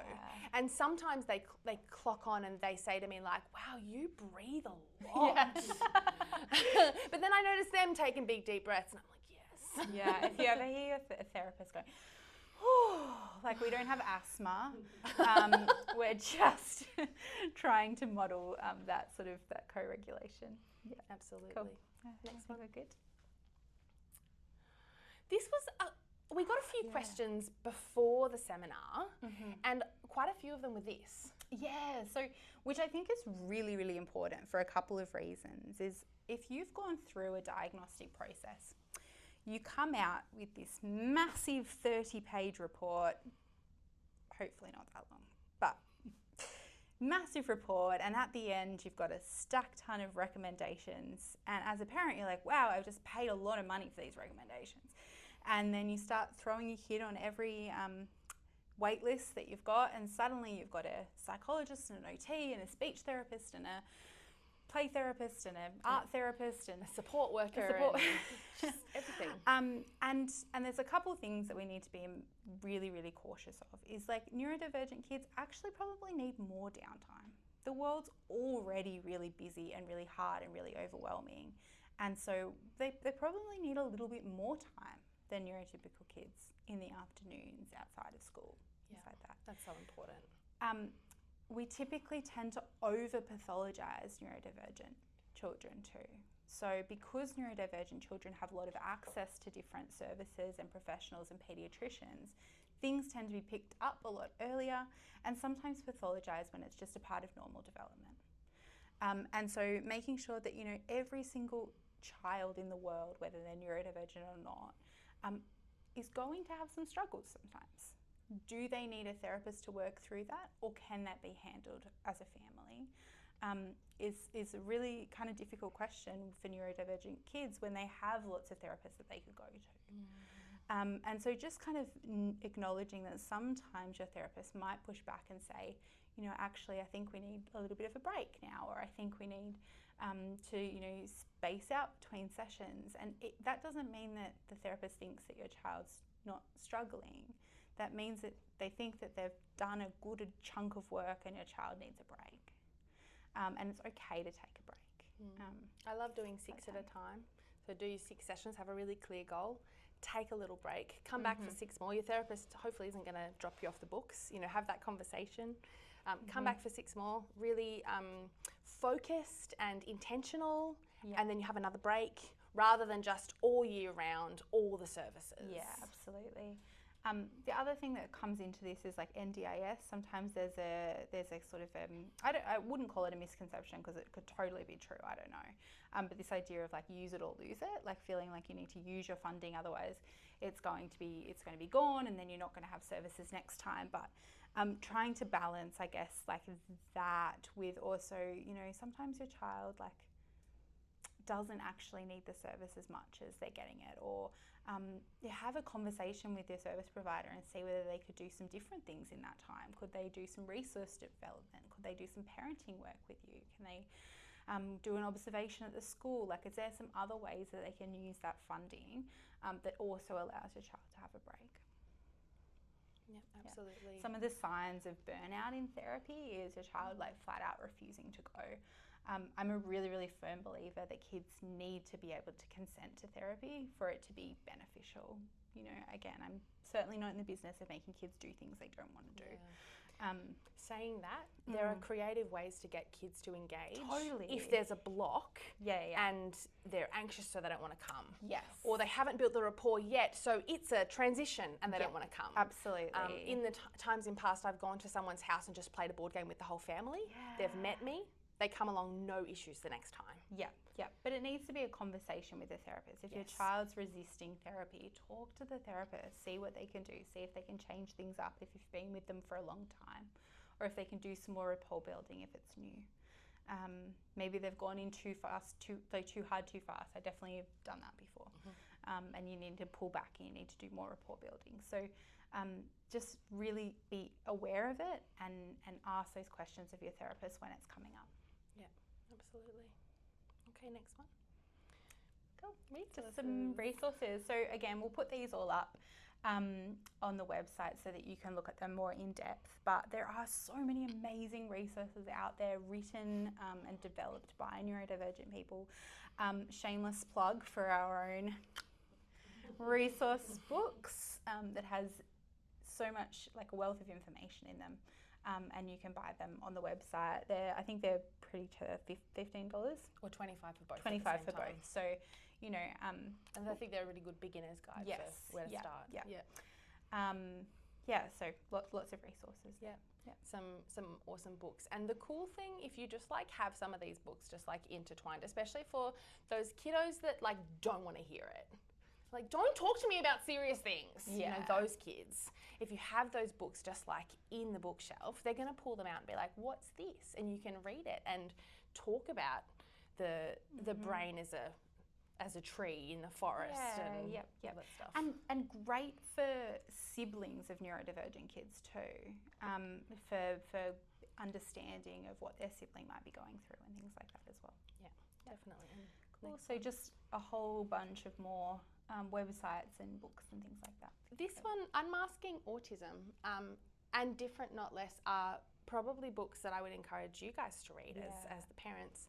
And sometimes they clock on and they say to me like, wow, you breathe a lot. But then I notice them taking big, deep breaths and I'm like, yes. Yeah, if you ever hear a therapist going, like we don't have asthma, we're just trying to model that co-regulation. Yeah, absolutely. Cool. Next one. We're good. This was we got a few questions before the seminar, and quite a few of them were this. Yeah, so which I think is really, really important for a couple of reasons. Is if you've gone through a diagnostic process, you come out with this massive 30-page report, hopefully not that long. But massive report, and at the end you've got a stacked ton of recommendations, and as a parent you're like, wow, I've just paid a lot of money for these recommendations. And then you start throwing your kid on every wait list that you've got, and suddenly you've got a psychologist and an OT and a speech therapist and a play therapist and an art therapist and a support worker, and just everything. And there's a couple of things that we need to be really, really cautious of. Is like neurodivergent kids actually probably need more downtime. The world's already really busy and really hard and really overwhelming, and so they probably need a little bit more time than neurotypical kids in the afternoons outside of school, things like that. That's so important. We typically tend to over-pathologize neurodivergent children too. So because neurodivergent children have a lot of access to different services and professionals and paediatricians, things tend to be picked up a lot earlier and sometimes pathologized when it's just a part of normal development. And so making sure that, you know, every single child in the world, whether they're neurodivergent or not, is going to have some struggles sometimes. Do they need a therapist to work through that, or can that be handled as a family? Is a really kind of difficult question for neurodivergent kids when they have lots of therapists that they could go to. And so just kind of acknowledging that sometimes your therapist might push back and say, you know, actually I think we need a little bit of a break now, or I think we need to, you know, space out between sessions. And that doesn't mean that the therapist thinks that your child's not struggling. That means that they think that they've done a good chunk of work and your child needs a break. And it's okay to take a break. I love doing 6 at a time. So do 6 sessions, have a really clear goal, take a little break, come back for 6 more. Your therapist hopefully isn't going to drop you off the books. You know, have that conversation. Come back for 6 more, really focused and intentional, and then you have another break, rather than just all year round, all the services. Yeah, absolutely. The other thing that comes into this is like NDIS. Sometimes there's a sort of I wouldn't call it a misconception because it could totally be true. I don't know, but this idea of like use it or lose it, like feeling like you need to use your funding, otherwise it's going to be gone, and then you're not going to have services next time. But trying to balance, I guess, like that with also, you know, sometimes your child like doesn't actually need the service as much as they're getting it, or you have a conversation with your service provider and see whether they could do some different things in that time. Could they do some resource development? Could they do some parenting work with you? Can they do an observation at the school? Like, is there some other ways that they can use that funding that also allows your child to have a break? Yeah, absolutely. Some of the signs of burnout in therapy is your child like flat out refusing to go. I'm a really, really firm believer that kids need to be able to consent to therapy for it to be beneficial. You know, again, I'm certainly not in the business of making kids do things they don't want to do. Saying that, there are creative ways to get kids to engage. Totally. If there's a block Yeah. and they're anxious so they don't want to come. Yes. Or they haven't built the rapport yet, so it's a transition and they don't want to come. Absolutely. In the times in past, I've gone to someone's house and just played a board game with the whole family. Yeah. They've met me. They come along, no issues the next time. Yeah. But it needs to be a conversation with the therapist. If your child's resisting therapy, talk to the therapist, see what they can do, see if they can change things up if you've been with them for a long time, or if they can do some more rapport building if it's new. Maybe they've gone in too fast, too hard, too fast. I definitely have done that before. And you need to pull back and you need to do more rapport building. So just really be aware of it and ask those questions of your therapist when it's coming up. Yeah, absolutely. Okay, next one. Cool. Just some resources. So again, we'll put these all up on the website so that you can look at them more in depth. But there are so many amazing resources out there written and developed by neurodivergent people. Shameless plug for our own resource books that has so much, like a wealth of information in them. And you can buy them on the website. I think they're pretty cheap, $15 or $25 for both. $25 for both. So, you know, and I think they're a really good beginner's guide for where to start. So lots of resources. Some awesome books. And the cool thing, if you just like have some of these books just like intertwined, especially for those kiddos that like don't want to hear it. Like, don't talk to me about serious things. Yeah. You know, those kids, if you have those books just like in the bookshelf, they're going to pull them out and be like, what's this? And you can read it and talk about the brain as a tree in the forest and all that stuff. And great for siblings of neurodivergent kids too, for understanding of what their sibling might be going through and things like that as well. Yeah, definitely. And cool. So just a whole bunch of more websites and books and things like that. This one, Unmasking Autism, and Different Not Less, are probably books that I would encourage you guys to read as the parents.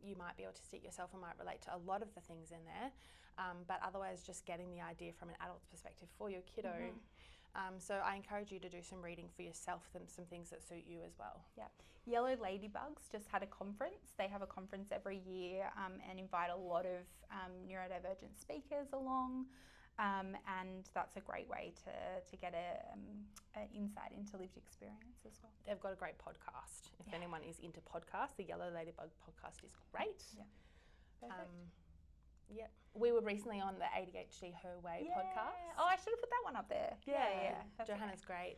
You might be autistic yourself and might relate to a lot of the things in there, but otherwise just getting the idea from an adult's perspective for your kiddo. So I encourage you to do some reading for yourself, some things that suit you as well. Yeah. Yellow Ladybugs just had a conference. They have a conference every year and invite a lot of neurodivergent speakers along. And that's a great way to get an insight into lived experience as well. They've got a great podcast. If anyone is into podcasts, the Yellow Ladybug podcast is great. Yeah. Perfect. Yeah. We were recently on the ADHD Her Way podcast. Oh, I should have put that one up there. Yeah. Johanna's great.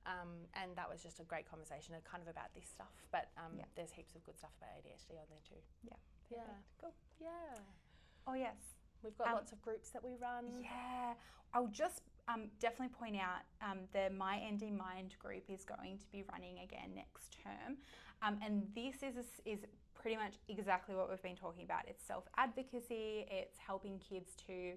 And that was just a great conversation, kind of about this stuff. But there's heaps of good stuff about ADHD on there too. Yeah. Perfect. Cool. Yeah. Oh, yes. We've got lots of groups that we run. Yeah. I'll just definitely point out the My ND Mind group is going to be running again next term. And this is pretty much exactly what we've been talking about. It's self-advocacy, it's helping kids to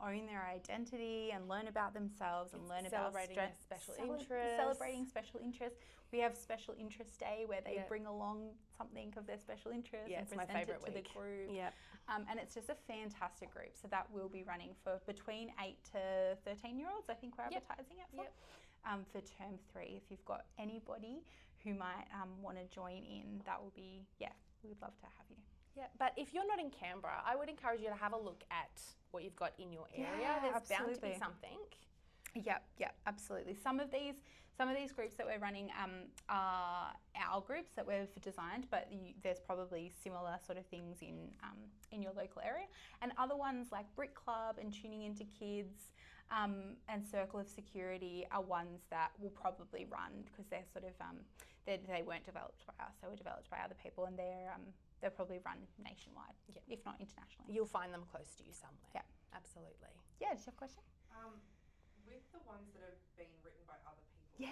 own their identity and learn about themselves and learn about special interests. Celebrating special interests. We have Special Interest Day where they bring along something of their special interest and present it to the group. Yep. And it's just a fantastic group. So that will be running for between 8 to 13-year-olds, I think we're advertising it for. For term 3. If you've got anybody who might want to join in, that will be, we'd love to have you. Yeah, but if you're not in Canberra, I would encourage you to have a look at what you've got in your area. Yeah, There's bound to be something. Yeah, absolutely. Some of these groups that we're running are our groups that we've designed, but there's probably similar sort of things in your local area. And other ones like Brick Club and Tuning Into Kids and Circle of Security are ones that will probably run because they're sort of they weren't developed by us; they were developed by other people, and they'll probably run nationwide, if not internationally. You'll find them close to you somewhere. Yeah, absolutely. Yeah, did you have a question? With the ones that have been written by other people,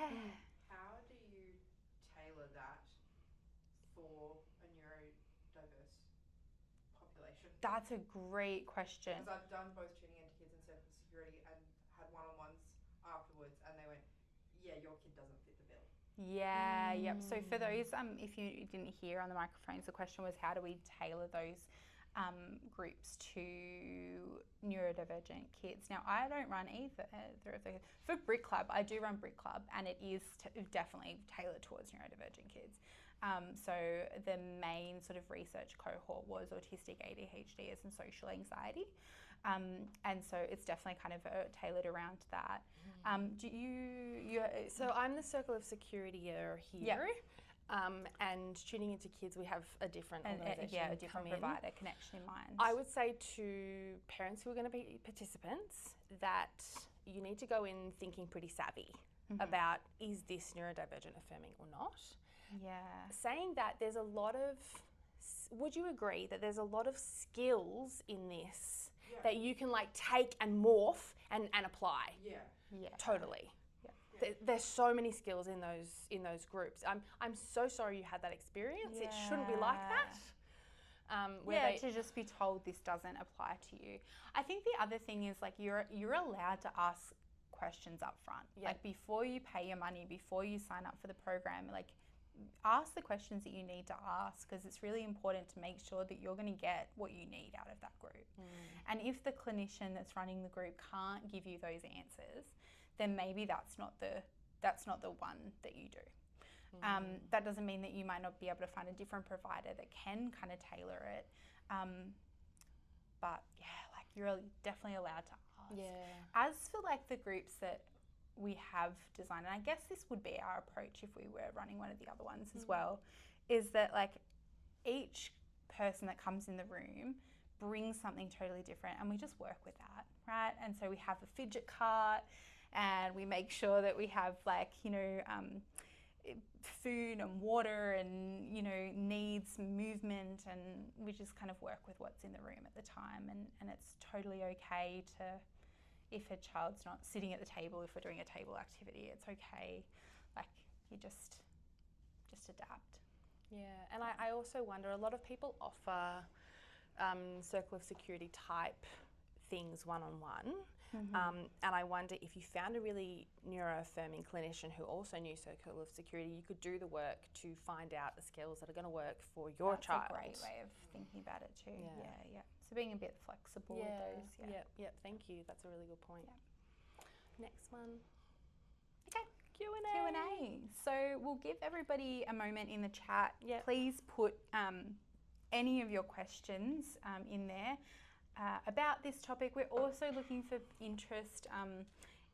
how do you tailor that for a neurodiverse population? That's a great question. Because I've done both Tuning Into Kids and Circle of Security and had one-on-ones afterwards, and they went, your kid doesn't fit the bill. Yep. So for those, if you didn't hear on the microphones, the question was how do we tailor those groups to neurodivergent kids? Now, I don't run either of those. For Brick Club, I do run Brick Club, and it is definitely tailored towards neurodivergent kids. So the main sort of research cohort was autistic, ADHDers, and social anxiety. And so it's definitely kind of tailored around that. Do you? So I'm the Circle of Security here. And Tuning Into Kids, we have a different organisation, a different provider connection in mind. I would say to parents who are going to be participants that you need to go in thinking pretty savvy about, is this neurodivergent affirming or not? Yeah. Saying that, there's a lot of, would you agree that there's a lot of skills in this that you can like take and morph and apply? Yeah. Totally. There's so many skills in those groups. I'm so sorry you had that experience. It shouldn't be like that. To just be told this doesn't apply to you. I think the other thing is like you're allowed to ask questions up front. Like before you pay your money, before you sign up for the program, like ask the questions that you need to ask, because it's really important to make sure that you're going to get what you need out of that group. And if the clinician that's running the group can't give you those answers, then maybe that's not the one that you do. That doesn't mean that you might not be able to find a different provider that can kind of tailor it. But like you're definitely allowed to ask. As for like the groups that we have designed, and I guess this would be our approach if we were running one of the other ones as well, is that like each person that comes in the room bring something totally different, and we just work with that, right? And so we have a fidget cart, and we make sure that we have like, food and water and, needs movement, and we just kind of work with what's in the room at the time. And it's totally okay to, if a child's not sitting at the table, if we're doing a table activity, it's okay. Like, you just adapt. Yeah, and I also wonder, a lot of people offer circle of security type things one-on-one. And I wonder if you found a really neuroaffirming clinician who also knew circle of security, you could do the work to find out the skills that are going to work for your child. That's a great way of thinking about it too. Yeah. So being a bit flexible with those. Yeah. Thank you. That's a really good point. Yeah. Next one. Okay. Q&A. Q&A. So we'll give everybody a moment in the chat. Yep. Please put any of your questions in there. About this topic. We're also looking for interest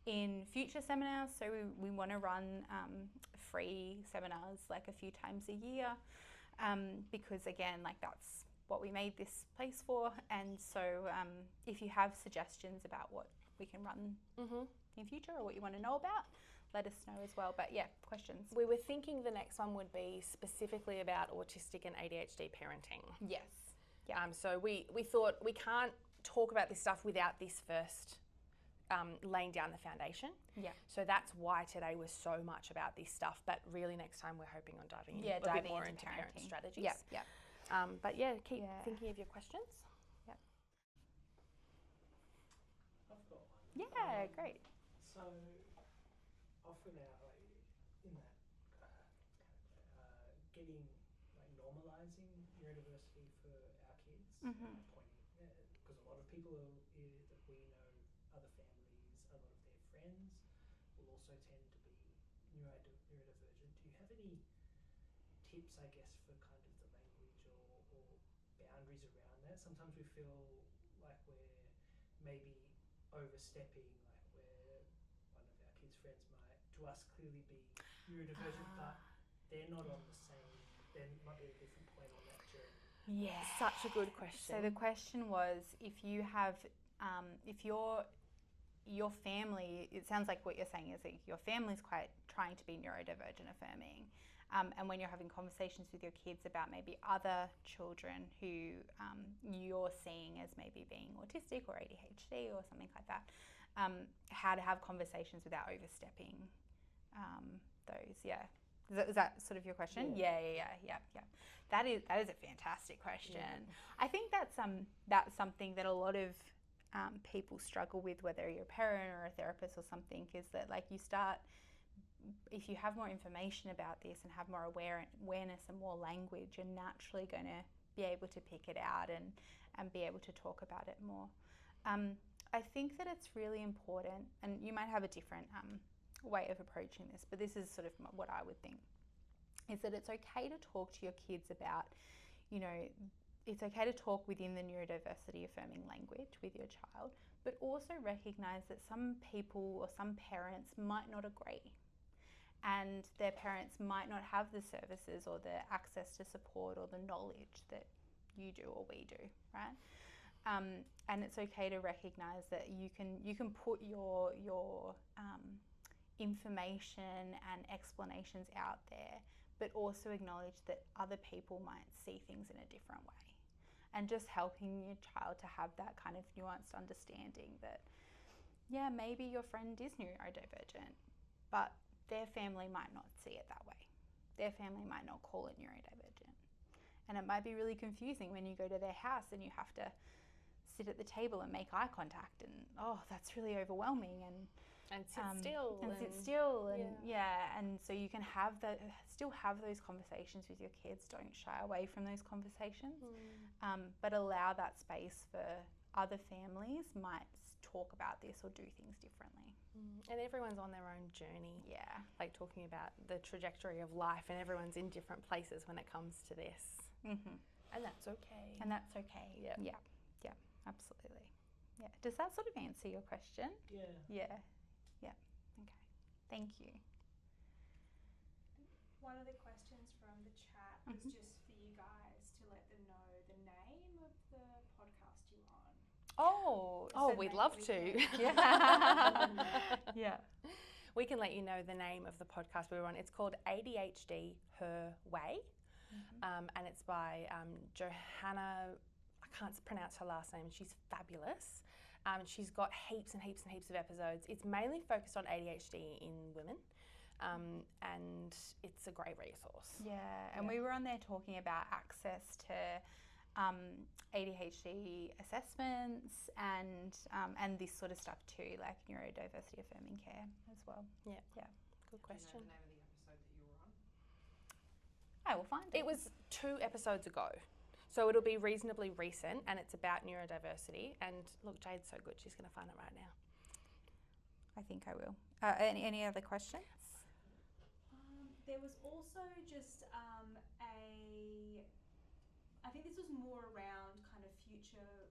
in future seminars, so we want to run free seminars like a few times a year, because again, like, that's what we made this place for. And so if you have suggestions about what we can run in future, or what you want to know about, let us know as well. But yeah, questions. We were thinking the next one would be specifically about autistic and ADHD parenting. Yes. Yeah. So we thought we can't talk about this stuff without this first laying down the foundation. Yeah. So that's why today was so much about this stuff. But really, next time we're hoping on diving in a bit more into parent strategies. Yeah. But yeah, keep thinking of your questions. Yeah. I've got one. Yeah. Great. So often in that getting normalizing neurodiversity for our kids, because a lot of people that we know, other families, a lot of their friends will also tend to be neurodivergent. Do you have any tips, I guess, for kind of the language or boundaries around that? Sometimes we feel like we're maybe overstepping, like where one of our kids' friends might, to us, clearly be neurodivergent, but they're not on the same, they might be at a different point on that journey. Yeah. Such a good question. So the question was, if you have, if your family, it sounds like what you're saying is that your family's quite trying to be neurodivergent affirming, and when you're having conversations with your kids about maybe other children who you're seeing as maybe being autistic or ADHD or something like that, how to have conversations without overstepping those. Yeah. Is that sort of your question? Yeah. That is a fantastic question. Yeah. I think that's something that a lot of people struggle with, whether you're a parent or a therapist or something, is that, like, you start, if you have more information about this and have more awareness and more language, you're naturally going to be able to pick it out and be able to talk about it more. I think that it's really important, and you might have a different way of approaching this, but this is sort of what I would think, is that it's okay to talk to your kids about, it's okay to talk within the neurodiversity affirming language with your child, but also recognize that some people or some parents might not agree, and their parents might not have the services or the access to support or the knowledge that you do or we do, right? And it's okay to recognize that you can put your information and explanations out there, but also acknowledge that other people might see things in a different way, and just helping your child to have that kind of nuanced understanding that, yeah, maybe your friend is neurodivergent, but their family might not see it that way. Their family might not call it neurodivergent, and it might be really confusing when you go to their house and you have to sit at the table and make eye contact, and that's really overwhelming, and sit still and and so you can still have those conversations with your kids. Don't shy away from those conversations, but allow that space for other families might talk about this or do things differently. And everyone's on their own journey. Yeah, like talking about the trajectory of life, and everyone's in different places when it comes to this, and that's okay. Yeah, absolutely. Yeah. Does that sort of answer your question? Yeah. Okay. Thank you. One of the questions from the chat was just for you guys to let them know the name of the podcast Oh, Oh, we'd love to. Yeah. Yeah. We can let you know the name of the podcast we were on. It's called ADHD Her Way, and it's by Johanna. I can't pronounce her last name. She's fabulous. She's got heaps and heaps and heaps of episodes. It's mainly focused on ADHD in women, and it's a great resource. Yeah, and we were on there talking about access to ADHD assessments and this sort of stuff too, like neurodiversity affirming care as well. Yeah. Yeah. Good question. Do you know the name of the episode that you were on? I will find it. It was 2 episodes ago. So it'll be reasonably recent, and it's about neurodiversity. And look, Jade's so good, she's going to find it right now. I think I will. Any other questions? There was also just I think this was more around kind of future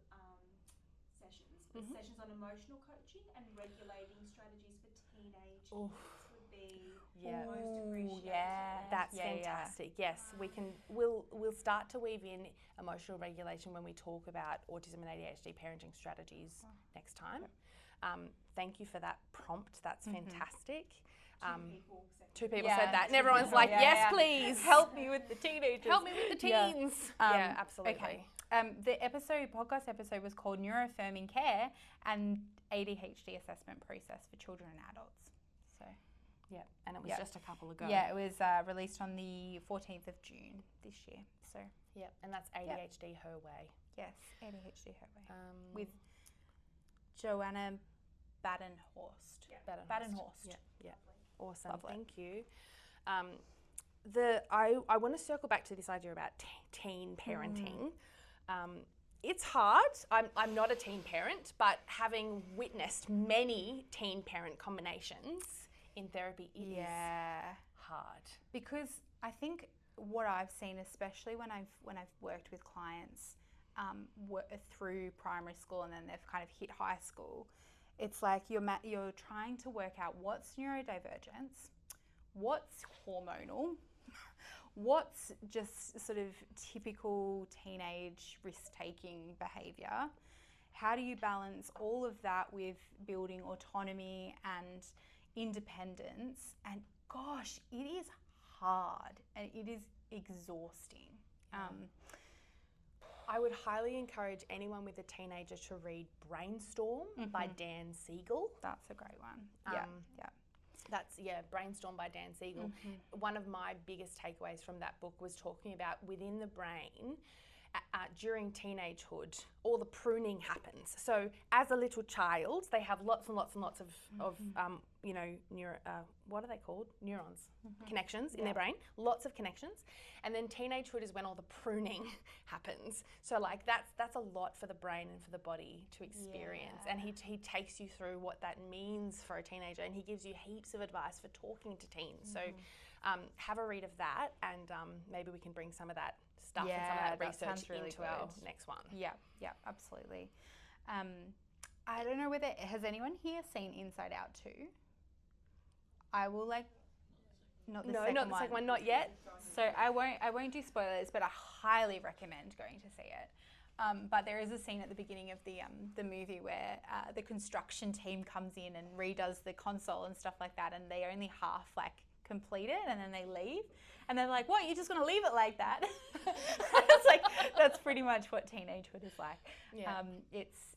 sessions, but sessions on emotional coaching and regulating strategies for teenage kids would be most appreciated. Yeah, That's fantastic. Yes, we can. We'll start to weave in emotional regulation when we talk about autism and ADHD parenting strategies next time. Thank you for that prompt. That's fantastic. Two people said that, and everyone's like, "Yes, please, help me with the teenagers. help me with the teens." Yeah, absolutely. Okay. The podcast episode was called Neuroaffirming Care and ADHD Assessment Process for Children and Adults. So, Yeah, and it was just a couple ago. yeah, it was released on the 14th of June this year. So, Yeah, and that's ADHD Her Way. yes, ADHD Her Way with Joanna Badenhorst. Badenhorst. Yeah. Awesome. Lovely. Thank you. I want to circle back to this idea about teen parenting. It's hard. I'm not a teen parent, but having witnessed many teen parent combinations in therapy, it is hard. Because I think what I've seen, especially when I've worked with clients through primary school and then they've kind of hit high school, it's like you're trying to work out what's neurodivergence, what's hormonal, what's just sort of typical teenage risk-taking behaviour. How do you balance all of that with building autonomy and independence? And gosh, it is hard and it is exhausting. I would highly encourage anyone with a teenager to read Brainstorm by Dan Siegel. That's a great one. That's Brainstorm by Dan Siegel. One of my biggest takeaways from that book was talking about within the brain, during teenagehood, all the pruning happens. So as a little child, they have lots and lots and lots of what are they called? Neurons, connections in their brain, lots of connections. And then teenagehood is when all the pruning happens. So like that's a lot for the brain and for the body to experience. And he takes you through what that means for a teenager, and he gives you heaps of advice for talking to teens. So have a read of that, and maybe we can bring some of that stuff and some of that research into our next one. Yeah, absolutely. I don't know whether, has anyone here seen Inside Out 2? I will not the second one, not yet. So I won't do spoilers, but I highly recommend going to see it. But there is a scene at the beginning of the movie where the construction team comes in and redoes the console and stuff like that, and they only half complete it, and then they leave, and they're like, "What? You're just gonna leave it like that?" It's like that's pretty much what teenagehood is like. It's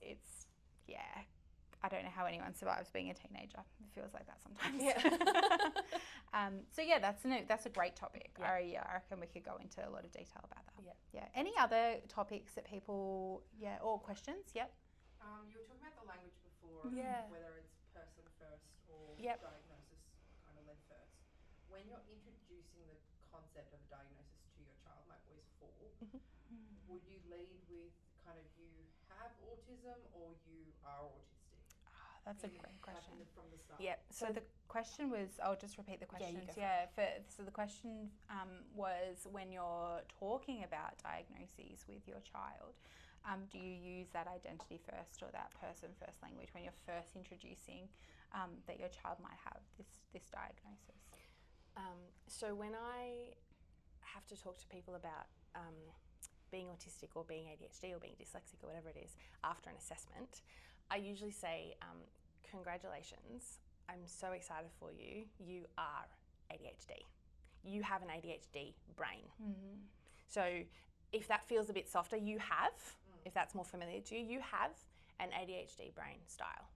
I don't know how anyone survives being a teenager. It feels like that sometimes. So that's a great topic. I reckon we could go into a lot of detail about that. Any other topics that people or questions? You were talking about the language before, whether it's person first or diagnosis kind of led first. When you're introducing the concept of a diagnosis to your child, my boy's 4, would you lead with kind of you have autism or you are autistic? That's a great question. From the start. So the question was, I'll just repeat the questions. So the question was, when you're talking about diagnoses with your child, do you use that identity first or that person first language when you're first introducing that your child might have this diagnosis? So when I have to talk to people about being autistic or being ADHD or being dyslexic or whatever it is after an assessment, I usually say, congratulations, I'm so excited for you. You are ADHD. You have an ADHD brain. Mm-hmm. So if that feels a bit softer, if that's more familiar to you, you have an ADHD brain style,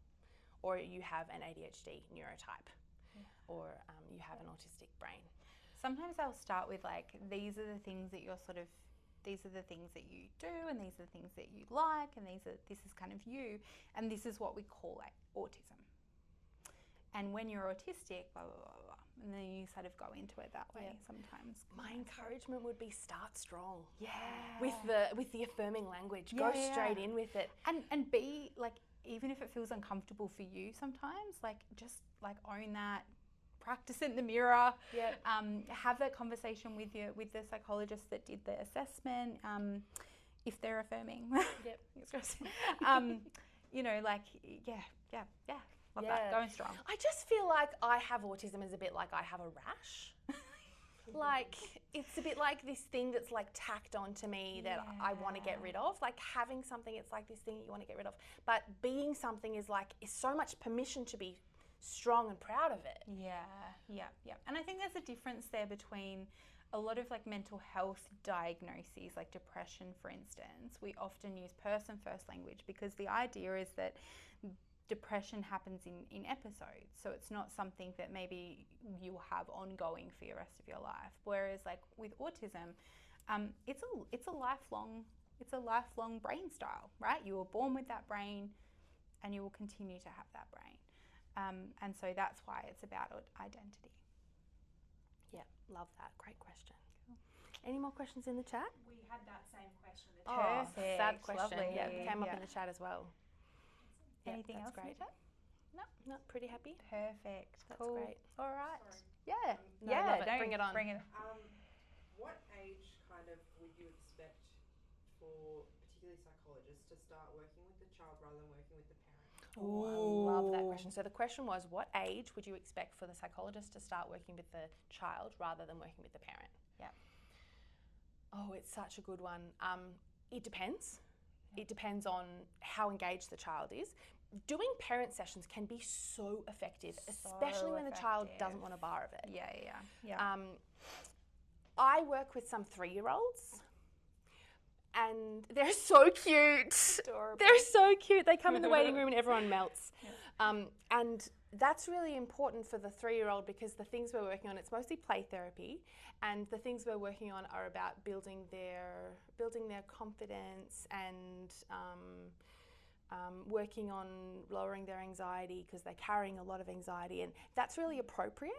or you have an ADHD neurotype, or you have an autistic brain. Sometimes I'll start with like, these are the things that these are the things that you do, and these are the things that you like, and this is kind of you, and this is what we call like autism. And when you're autistic, blah, blah, blah, blah. And then you sort of go into it that way sometimes. My encouragement would be start strong. Yeah. With the affirming language. Go straight in with it. And be like, even if it feels uncomfortable for you sometimes, like just like own that. Practice it in the mirror. Yep. Have that conversation with the psychologist that did the assessment, if they're affirming. Yep. You know, like, love that, going strong. I just feel like I have autism is a bit like I have a rash. Like, it's a bit like this thing that's like tacked onto me that I want to get rid of. Like having something, it's like this thing that you want to get rid of. But being something is so much permission to be strong and proud of it. Yeah. And I think there's a difference there between a lot of like mental health diagnoses, like depression, for instance. We often use person first language because the idea is that depression happens in episodes, so it's not something that maybe you'll have ongoing for your rest of your life. Whereas like with autism, it's a lifelong brain style, right? You were born with that brain, and you will continue to have that brain. And so that's why it's about identity. Yeah, love that. Great question. Cool. Any more questions in the chat? We had that same question. Perfect. Fab question. Lovely. Yeah, came up in the chat as well. Anything that's else great. in the chat? No, pretty happy. Perfect. That's cool. great. All right. Sorry. Yeah. No, love it. Bring it on. What age kind of would you expect for particularly psychologists to start working with the child rather than working with the parent? Oh, I love that question. So the question was, what age would you expect for the psychologist to start working with the child rather than working with the parent? Yeah. Oh, it's such a good one. It depends. It depends on how engaged the child is. Doing parent sessions can be so effective, especially when the child doesn't want a bar of it. Yeah. I work with some 3-year-olds, and they're so cute. Adorable. They're so cute. They come in the waiting room and everyone melts. And that's really important for the 3-year-old because the things we're working on, it's mostly play therapy, and the things we're working on are about building their confidence and working on lowering their anxiety because they're carrying a lot of anxiety, and that's really appropriate.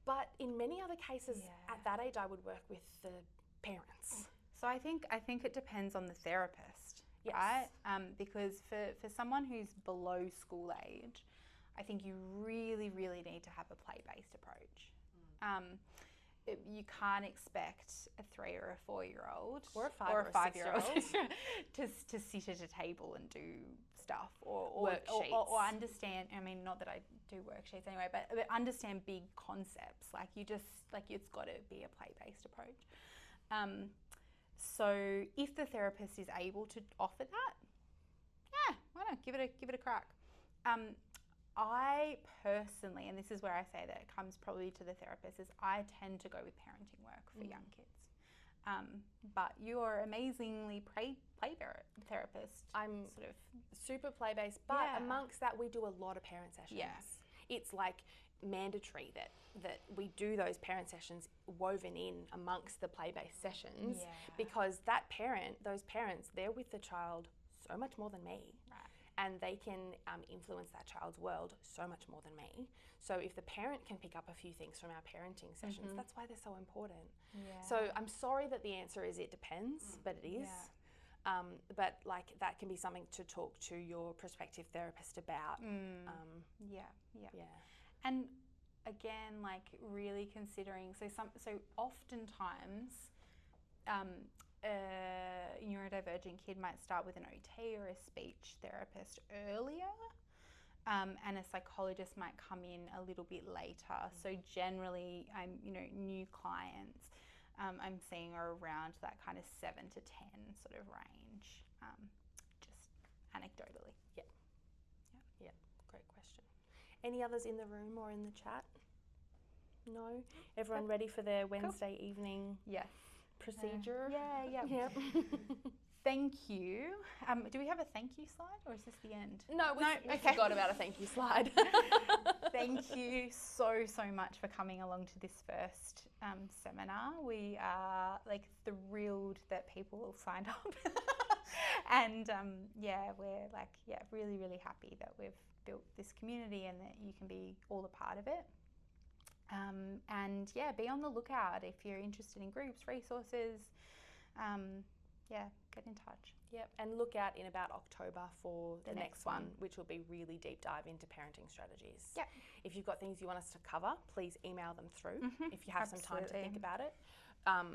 But in many other cases, at that age, I would work with the parents. So I think it depends on the therapist, yes. right? Because for someone who's below school age, I think you really, really need to have a play-based approach. You can't expect a 3 or a 4-year-old or a 5 or or a 5-year-old 6-year-old to sit at a table and do stuff or worksheets or understand. I mean, not that I do worksheets anyway, but understand big concepts. Like it's got to be a play-based approach. So if the therapist is able to offer that, why not give it a crack? I personally, and this is where I say that it comes probably to the therapist, is I tend to go with parenting work for young kids. But you're amazingly play therapist. I'm sort of super play-based, but amongst that we do a lot of parent sessions. Yeah. It's like mandatory that we do those parent sessions woven in amongst the play-based sessions because those parents, they're with the child so much more than me. Right. And they can influence that child's world so much more than me. So if the parent can pick up a few things from our parenting sessions, that's why they're so important. Yeah. So I'm sorry that the answer is it depends, but it is. Yeah. But like that can be something to talk to your prospective therapist about. Yeah. And again, like really considering, so oftentimes a neurodivergent kid might start with an OT or a speech therapist earlier, and a psychologist might come in a little bit later. So generally, new clients, I'm seeing are around that kind of 7 to 10 sort of range, just anecdotally. Yeah, great question. Any others in the room or in the chat? No? Everyone ready for their Wednesday evening Yes. procedure? Yeah. Yep. Thank you. Do we have a thank you slide, or is this the end? No, we forgot about a thank you slide. Thank you so much for coming along to this first seminar. We are thrilled that people signed up. And we're really happy that we've built this community and that you can be all a part of it. And be on the lookout if you're interested in groups, resources. Get in touch. Yep, and look out in about October for the next one, which will be really deep dive into parenting strategies. Yep. If you've got things you want us to cover, please email them through if you have some time to think about it.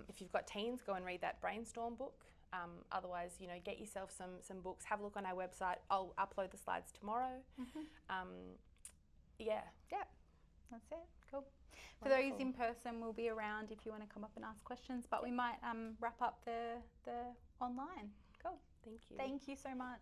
If you've got teens, go and read that brainstorm book. Otherwise, get yourself some books. Have a look on our website. I'll upload the slides tomorrow. That's it. Cool. For those in person, we'll be around if you want to come up and ask questions, but we might wrap up the online. Cool. Thank you. Thank you so much.